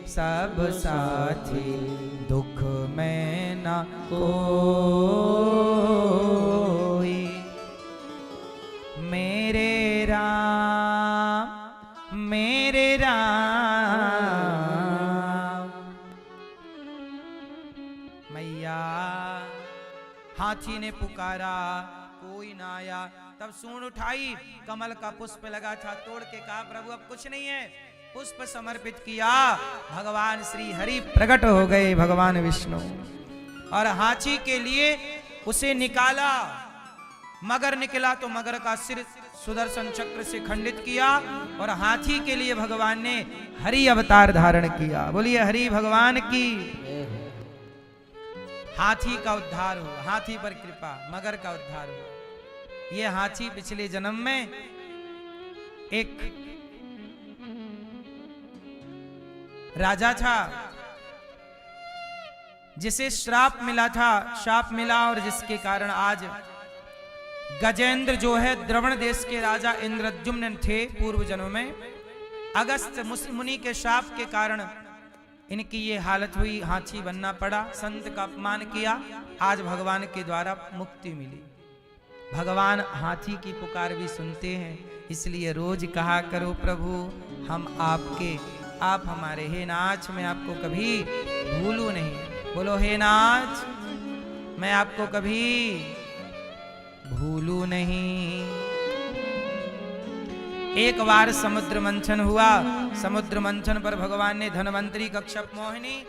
सब साथी दुख में ना कोई। मेरे राम मेरे राम। मैया हाथी ने पुकारा, कोई ना आया। तब सूंड उठाई, कमल का पुष्प लगा था, तोड़ के कहा प्रभु अब कुछ नहीं है। पुष्प समर्पित किया, भगवान श्री हरि प्रकट हो गए, भगवान विष्णु। और हाथी के लिए उसे निकाला। मगर निकला तो मगर का सिर सुदर्शन चक्र से खंडित किया, और हाथी के लिए भगवान ने हरि अवतार धारण किया। बोलिए हरि भगवान की। हाथी का उद्धार हुआ, हाथी पर कृपा, मगर का उद्धार हुआ। ये हाथी पिछले जन्म में एक राजा था, जिसे श्राप मिला था, शाप मिला, और जिसके कारण आज गजेंद्र जो है द्रवण देश के राजा इंद्रद्युम्न थे पूर्व जन्म में। अगस्त मुनि के शाप के कारण इनकी ये हालत हुई, हाथी बनना पड़ा, संत का अपमान किया। आज भगवान के द्वारा मुक्ति मिली। भगवान हाथी की पुकार भी सुनते हैं, इसलिए रोज कहा करो प्रभु हम आपके, आप हमारे। हे नाथ मैं आपको कभी भूलू नहीं। बोलो हे नाथ मैं आपको कभी भूलू नहीं। एक बार समुद्र मंथन हुआ। समुद्र मंथन पर भगवान ने धनवंतरी कश्यप मोहिनी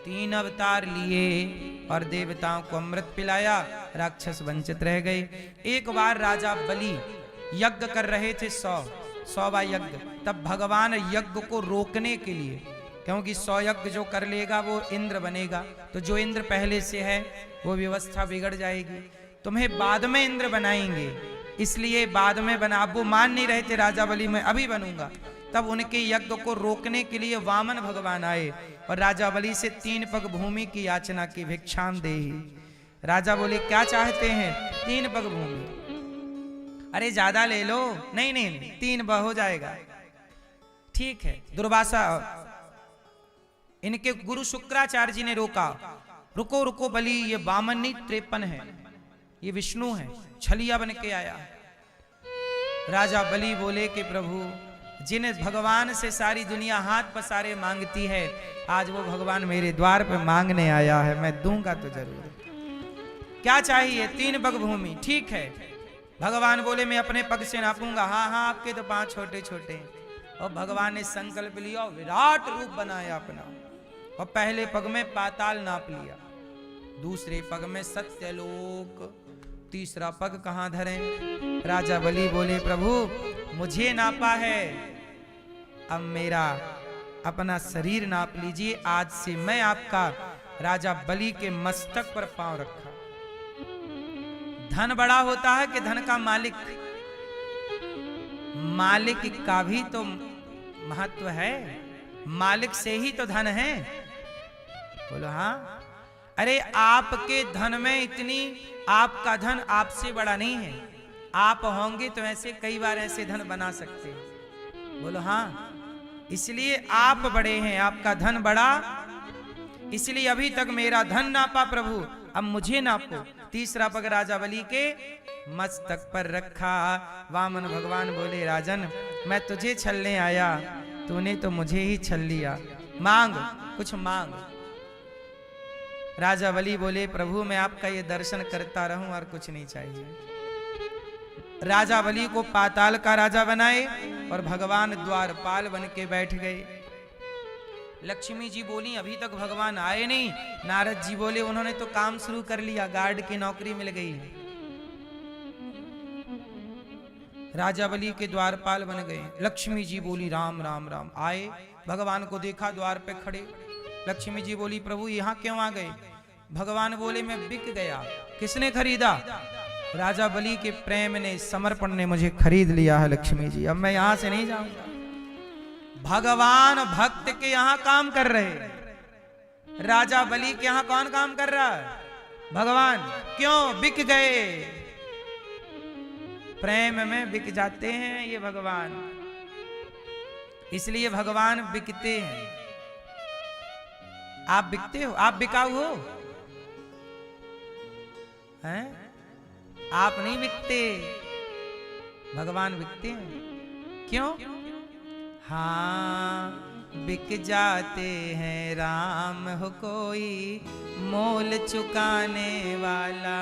3 अवतार लिए और देवताओं को अमृत पिलाया, राक्षस वंचित रह गए। एक बार राजा बलि यज्ञ कर रहे थे, 100वां यज्ञ। तब भगवान यज्ञ को रोकने के लिए, क्योंकि 100 यज्ञ जो कर लेगा वो इंद्र बनेगा, तो जो इंद्र पहले से है वो व्यवस्था बिगड़ जाएगी, तुम्हें बाद में इंद्र बनाएंगे, इसलिए बाद में बना। अब वो मान नहीं रहे थे राजा बलि मैं अभी बनूंगा। तब उनके यज्ञ को रोकने के लिए वामन भगवान आए और राजा बलि से 3 पग भूमि की याचना की, भिक्षाम देहि। राजा बोले क्या चाहते हैं? 3 पग भूमि। अरे ज्यादा ले लो। नहीं नहीं नहीं 3 पग हो जाएगा। ठीक है। दुर्वासा इनके गुरु शुक्राचार्य जी ने रोका, रुको रुको बलि, ये वामन नहीं 53 है, ये विष्णु है, छलिया बन के आया। राजा बलि बोले कि प्रभु जिन भगवान से सारी दुनिया हाथ पसारे मांगती है, आज वो भगवान मेरे द्वार पे मांगने आया है, मैं दूंगा तो जरूर। क्या चाहिए? 3 पग भूमि। ठीक है। भगवान बोले मैं अपने पग से नापूंगा। हाँ हाँ आपके तो 5 छोटे छोटे। और भगवान ने संकल्प लिया, विराट रूप बनाया अपना, और पहले पग में पाताल नाप लिया, दूसरे पग में सत्यलोक, तीसरा पग कहां धरें? राजा बलि बोले प्रभु मुझे नापा है, अब मेरा अपना शरीर नाप लीजिए। आज से मैं आपका। राजा बलि के मस्तक पर पांव रखा। धन बड़ा होता है कि धन का मालिक? मालिक का भी तो महत्व है, मालिक से ही तो धन है। बोलो हाँ। अरे आपके धन में इतनी, आपका धन आपसे बड़ा नहीं है, आप होंगे तो ऐसे कई बार ऐसे धन बना सकते हैं। बोलो हाँ। इसलिए आप बड़े हैं, आपका धन बड़ा, इसलिए अभी तक मेरा धन नापा प्रभु, अब मुझे नापो। तीसरा पग राजा बलि के मस्तक पर रखा। वामन भगवान बोले राजन मैं तुझे छलने आया, तूने तो मुझे ही छल लिया, मांग कुछ मांग। राजा बलि बोले प्रभु मैं आपका ये दर्शन करता रहूं और कुछ नहीं चाहिए। राजा बलि को पाताल का राजा बनाए और भगवान द्वारपाल बन के बैठ गए। लक्ष्मी जी बोली अभी तक भगवान आए नहीं। नारद जी बोले उन्होंने तो काम शुरू कर लिया, गार्ड की नौकरी मिल गई। राजा बलि के द्वारपाल बन गए। लक्ष्मी जी बोली राम राम राम। आए, भगवान को देखा द्वार पे खड़े। लक्ष्मी जी बोली प्रभु यहाँ क्यों आ गए? भगवान बोले मैं बिक गया। किसने खरीदा? राजा बलि के प्रेम ने, समर्पण ने मुझे खरीद लिया है लक्ष्मी जी, अब मैं यहां से नहीं जाऊंगा। भगवान भक्त के यहां काम कर रहे, राजा बलि के यहां कौन काम कर रहा है? भगवान। क्यों बिक गए? प्रेम में बिक जाते हैं ये भगवान, इसलिए भगवान बिकते हैं। आप बिकते हो? आप बिकाऊ हो? हैं? आप नहीं बिकते, भगवान बिकते हैं। क्यों? हाँ, बिक जाते हैं राम हो कोई मोल चुकाने वाला।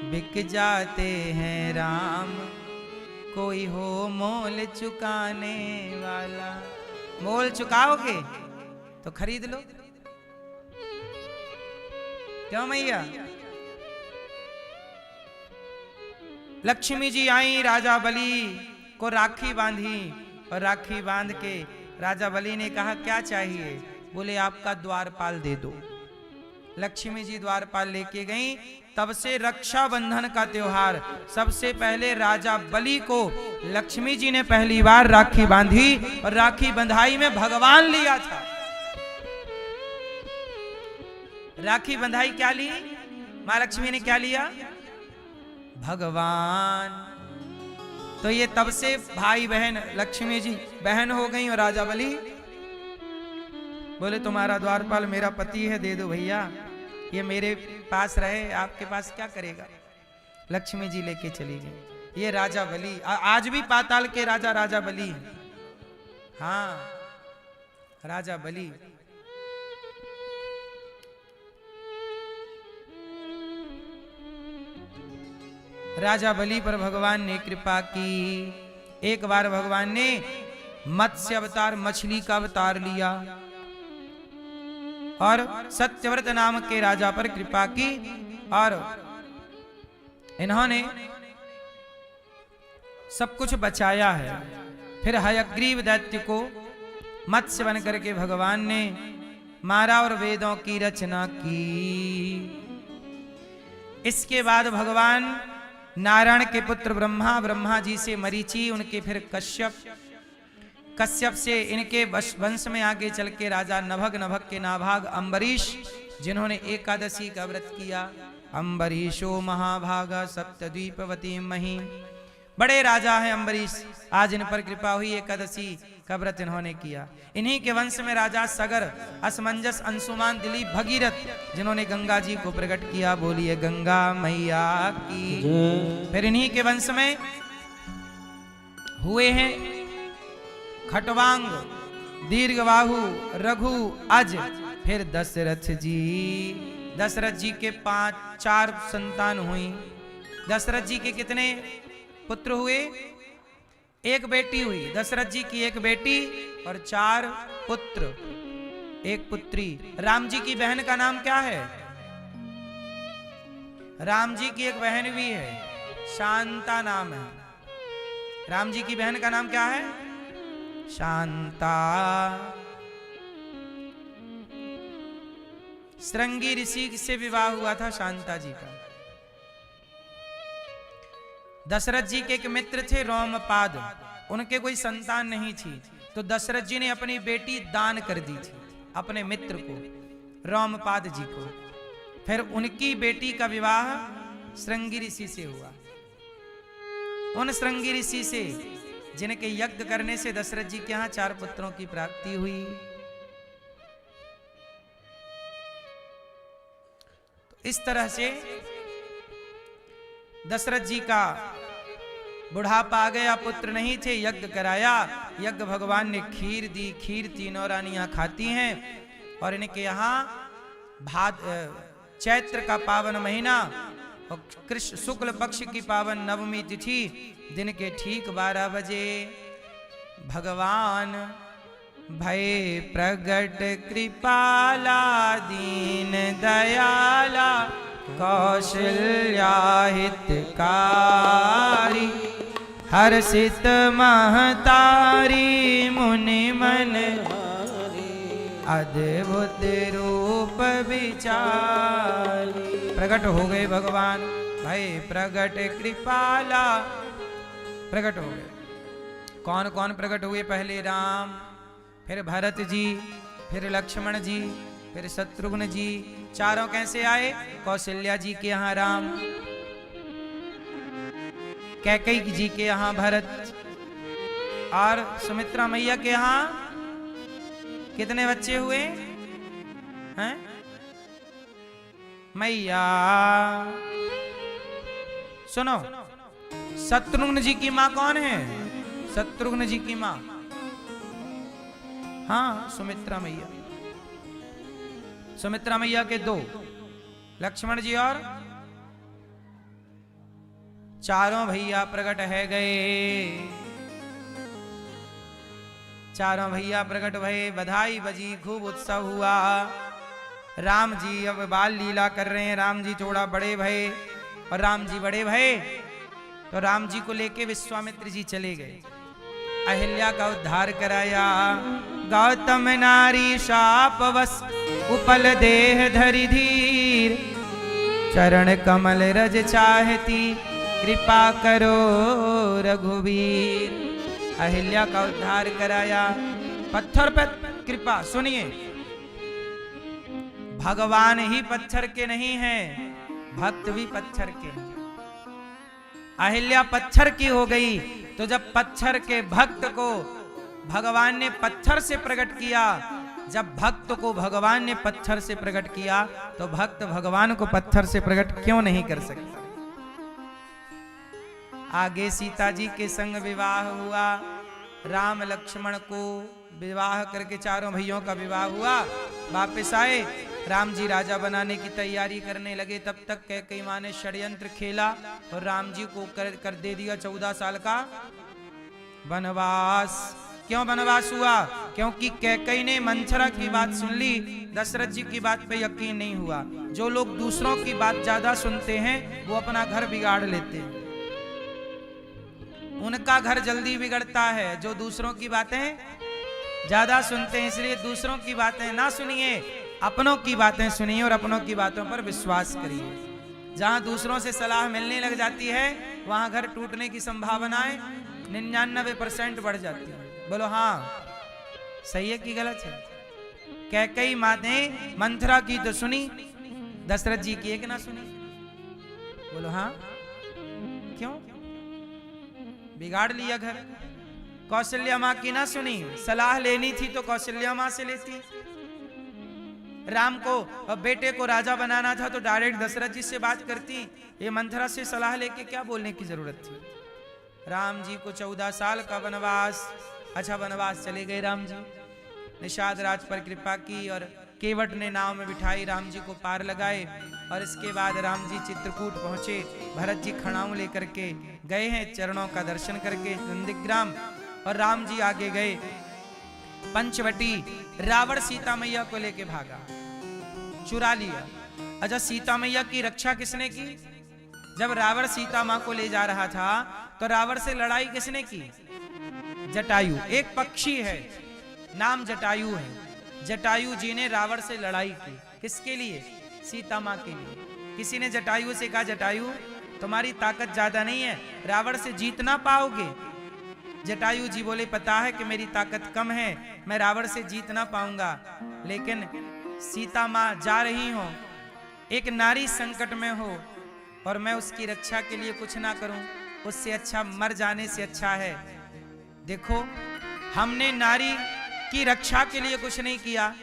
बिक जाते हैं राम कोई हो मोल चुकाने वाला। मोल चुकाओगे तो खरीद लो। क्यों मैया? लक्ष्मी जी आई, राजा बलि को राखी बांधी, और राखी बांध के राजा बलि ने कहा क्या चाहिए? बोले आपका द्वारपाल दे दो। लक्ष्मी जी द्वारपाल लेके गई। तब से रक्षाबंधन का त्योहार, सबसे पहले राजा बलि को लक्ष्मी जी ने पहली बार राखी बांधी, और राखी बंधाई में भगवान लिया था। राखी बंधाई क्या ली? मां लक्ष्मी ने क्या लिया? भगवान। तो ये तब से भाई बहन, लक्ष्मी जी बहन हो गई, और राजा बलि बोले तुम्हारा द्वारपाल मेरा पति है, दे दो भैया, ये मेरे पास रहे, आपके पास क्या करेगा? लक्ष्मी जी लेके चली गई। ये राजा बलि, आज भी पाताल के राजा राजा बलि हैं। हाँ, राजा बलि। राजा बलि पर भगवान ने कृपा की। एक बार भगवान ने मत्स्य अवतार, मछली का अवतार लिया, और सत्यव्रत नाम के राजा पर कृपा की, और इन्होंने सब कुछ बचाया है। फिर हयग्रीव दैत्य को मत्स्य बन करके भगवान ने मारा और वेदों की रचना की। इसके बाद भगवान नारायण के पुत्र ब्रह्मा, ब्रह्मा जी से मरीचि, उनके फिर कश्यप, कश्यप से इनके वंश में आगे चल के राजा नभग, नभग के नाभाग अम्बरीश, जिन्होंने एकादशी का व्रत किया। अम्बरीशो महाभागा सप्तद्वीपवती मही। बड़े राजा हैं अम्बरीश, आज इन पर कृपा हुई, एकादशी का व्रत इन्होंने किया। इन्हीं के वंश में राजा सगर, असमंजस, अंशुमान, दिलीप, भगीरथ, जिन्होंने गंगा जी को प्रकट किया। बोलिए गंगा मैया की। फिर इन्हीं के वंश में हुए हैं खटवांग, दीर्घबाहु, रघु, अज, फिर दशरथ जी। दशरथ जी के 4 संतान हुई। दशरथ जी के कितने पुत्र हुए? एक बेटी हुई। दशरथ जी की एक बेटी और 4 पुत्र, एक पुत्री। राम जी की बहन का नाम क्या है? राम जी की एक बहन भी है, शांता नाम है। राम जी की बहन का नाम क्या है? शांता। श्रृंगी ऋषि से विवाह हुआ था शांता जी का। दशरथ जी के एक मित्र थे रोमपाद, उनके कोई संतान नहीं थी, तो दशरथ जी ने अपनी बेटी दान कर दी थी अपने मित्र को, रोमपाद जी को। फिर उनकी बेटी का विवाह श्रृंगी ऋषि से हुआ। उन श्रृंगी ऋषि से, जिनके यज्ञ करने से दशरथ जी के यहाँ 4 पुत्रों की प्राप्ति हुई। तो इस तरह से दशरथ जी का बुढ़ापा आ गया, पुत्र नहीं थे, यज्ञ कराया। यज्ञ भगवान ने खीर दी, खीर तीनों रानियां खाती हैं। और इनके यहाँ चैत्र का पावन महीना और कृष्ण शुक्ल पक्ष की पावन नवमी तिथि, दिन के ठीक 12 बजे भगवान भय प्रगट कृपाला दीन दयाला कौशल्या हितकारी, हर्षित महतारी मुनि मन, अद्भुत रूप विचारी। प्रकट हो गए भगवान, भाई प्रकट कृपाला, प्रकट हो गए। कौन कौन प्रकट हुए? पहले राम, फिर भरत जी, फिर लक्ष्मण जी, फिर शत्रुघ्न जी। चारों कैसे आए? कौशल्या जी के यहाँ राम, कैकेयी जी के यहाँ भरत, और सुमित्रा मैया के यहाँ कितने बच्चे हुए हैं? मैया सुनो, शत्रुघ्न जी की माँ कौन है? शत्रुघ्न जी की माँ, हाँ सुमित्रा मैया। सुमित्रा मैया के दो, लक्ष्मण जी और चारों भैया प्रकट है गए। चारों भैया प्रकट भये, बधाई बजी, खूब उत्सव हुआ। राम जी अब बाल लीला कर रहे हैं। राम जी थोड़ा बड़े भये, और राम जी बड़े भये तो राम जी को लेके विश्वामित्र जी चले गए। अहिल्या का उद्धार कराया। गौतम नारी शापवश, उपल देह धरि धीर, चरण कमल रज चाहती, कृपा करो रघुवीर। अहिल्या का उद्धार कराया, पत्थर पर कृपा। सुनिए, भगवान ही पत्थर के नहीं हैं, भक्त भी पत्थर के हैं। अहिल्या पत्थर की हो गई, तो जब पत्थर के भक्त को भगवान ने पत्थर से प्रकट किया, जब भक्त को भगवान ने पत्थर से प्रकट किया, तो भक्त भगवान को पत्थर से प्रकट क्यों नहीं कर सकता? आगे सीता जी के संग विवाह हुआ। राम लक्ष्मण को विवाह करके चारों भैयों का विवाह हुआ। वापस आए, राम जी राजा बनाने की तैयारी करने लगे। तब तक कैकेयी माँ ने षड्यंत्र खेला और राम जी को कर दे दिया 14 साल का वनवास। क्यों वनवास हुआ? क्योंकि कैकेयी ने मंथरा की बात सुन ली, दशरथ जी की बात पे यकीन नहीं हुआ। जो लोग दूसरों की बात ज्यादा सुनते हैं वो अपना घर बिगाड़ लेते हैं। उनका घर जल्दी बिगड़ता है जो दूसरों की बातें ज्यादा सुनते हैं। इसलिए दूसरों की बातें ना सुनिए, अपनों की बातें सुनिए और अपनों की बातों पर विश्वास करिए। जहां दूसरों से सलाह मिलने लग जाती है वहां घर टूटने की संभावनाएं 99% बढ़ जाती है। बोलो हाँ, सही है कि गलत है? कैकेयी माँ ने मंथरा की तो सुनी, दशरथ जी की एक ना सुनी। बोलो हाँ, क्यों? बिगाड़ लिया घर। कौशल्या माँ की ना सुनी, सलाह लेनी थी तो कौशल्या माँ से लेती। राम को बेटे को राजा बनाना था तो डायरेक्ट दशरथ जी से बात करती। ये मंथरा से सलाह लेके क्या बोलने की जरूरत थी? राम जी को 14 साल का वनवास। अच्छा, वनवास चले गए राम जी, निषाद राज पर कृपा की और केवट ने नाव में बिठाई, राम जी को पार लगाए। और इसके बाद राम जी चित्रकूट पहुंचे। भरत जी खड़ाऊ लेकर के गए हैं चरणों का दर्शन करके नंदीग्राम, और राम जी आगे गए। पंचवटी रावण सीता मैया को लेके भागा, चुरा लिया। अच्छा, सीता मैया की रक्षा किसने की? जब रावण सीता माँ को ले जा रहा था तो रावण से लड़ाई किसने की? जटायु, एक पक्षी है नाम जटायु है। जटायु जी ने रावण से लड़ाई की। किसके लिए? सीता माँ के लिए। किसी ने जटायु से कहा, जटायु तुम्हारी ताकत ज्यादा नहीं है, रावण से जीत ना पाओगे। जटायु जी बोले, पता है कि मेरी ताकत कम है, मैं रावण से जीत ना पाऊंगा, लेकिन सीता माँ जा रही हो, एक नारी संकट में हो और मैं उसकी रक्षा के लिए कुछ ना करूं, उससे अच्छा मर जाने से अच्छा है। देखो, हमने नारी की रक्षा के लिए कुछ नहीं किया,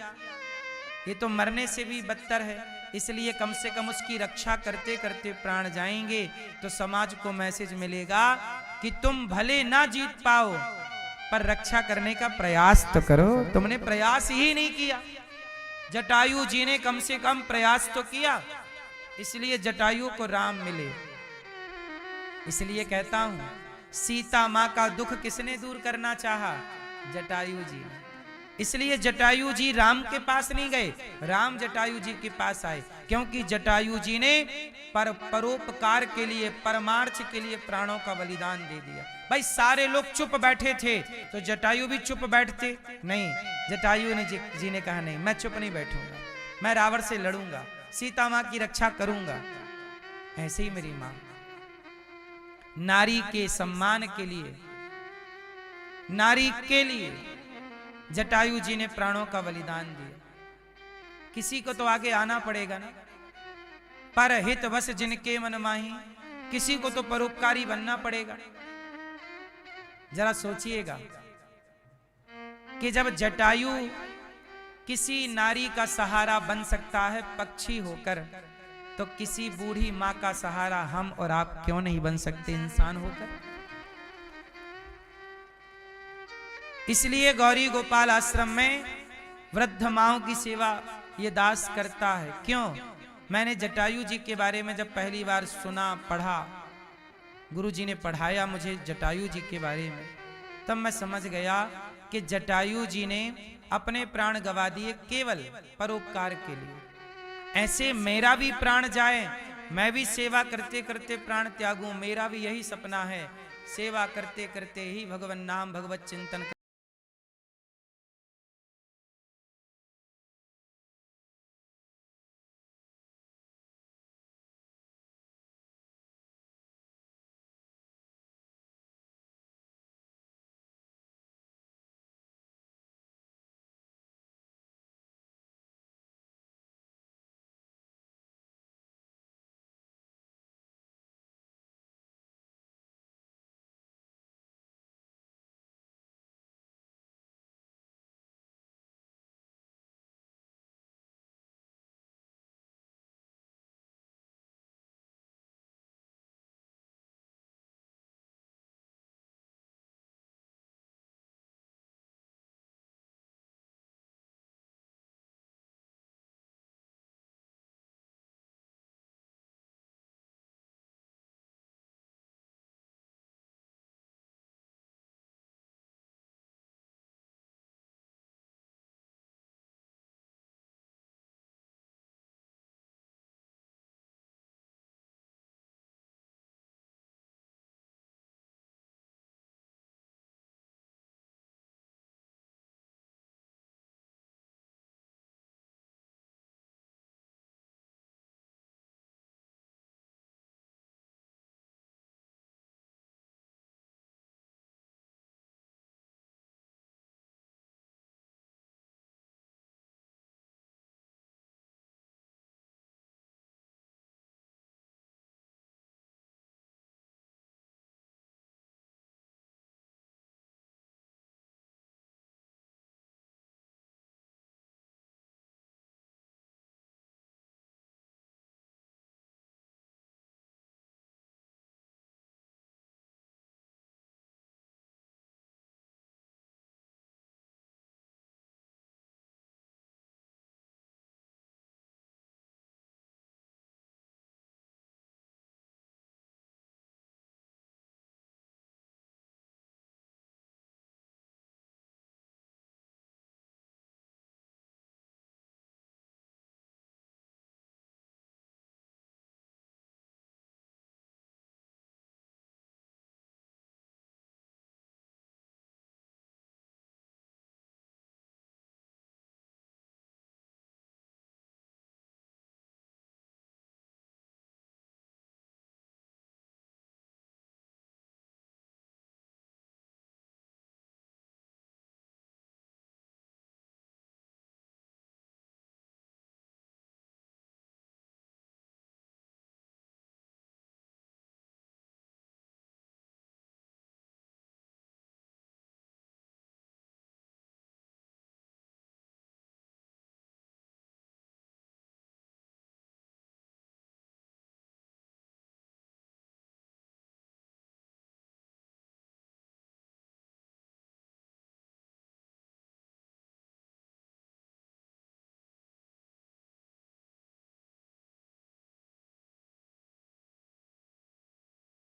ये तो मरने से भी बदतर है। इसलिए कम से कम उसकी रक्षा करते करते प्राण जाएंगे तो समाज को मैसेज मिलेगा कि तुम भले ना जीत पाओ पर रक्षा करने का प्रयास तो करो। तुमने प्रयास ही नहीं किया। जटायु जी ने कम से कम प्रयास तो किया, इसलिए जटायु को राम मिले। इसलिए कहता हूं, सीता मां का दुख किसने दूर करना चाहा? जटायु जी ने। इसलिए जटायु जी राम के पास नहीं गए, राम जटायु जी के पास आए, क्योंकि जटायु जी ने परोपकार के लिए, परमार्थ के लिए प्राणों का बलिदान दे दिया। भाई सारे लोग चुप बैठे थे तो जटायु भी चुप बैठते नहीं। जटायु ने जी ने कहा नहीं, मैं चुप नहीं बैठूंगा, मैं रावण से लड़ूंगा, सीता मां की रक्षा करूंगा। ऐसे ही मेरी मां नारी के सम्मान के लिए, नारी के लिए जटायु जी ने प्राणों का बलिदान दिया। किसी को तो आगे आना पड़ेगा ना। पर हित बस जिनके मन माही, किसी को तो परोपकारी बनना पड़ेगा। जरा सोचिएगा कि जब जटायु किसी नारी का सहारा बन सकता है पक्षी होकर, तो किसी बूढ़ी मां का सहारा हम और आप क्यों नहीं बन सकते इंसान होकर। इसलिए गौरी गोपाल आश्रम में वृद्ध माओं की सेवा ये दास करता है। क्यों? मैंने जटायु जी के बारे में जब पहली बार सुना, पढ़ा, गुरु जी ने पढ़ाया मुझे जटायु जी के बारे में, तब मैं समझ गया कि जटायु जी ने अपने प्राण गवा दिए केवल परोपकार के लिए। ऐसे मेरा भी प्राण जाए, मैं भी सेवा करते करते प्राण त्यागूं, मेरा भी यही सपना है। सेवा करते करते ही भगवान नाम, भगवत चिंतन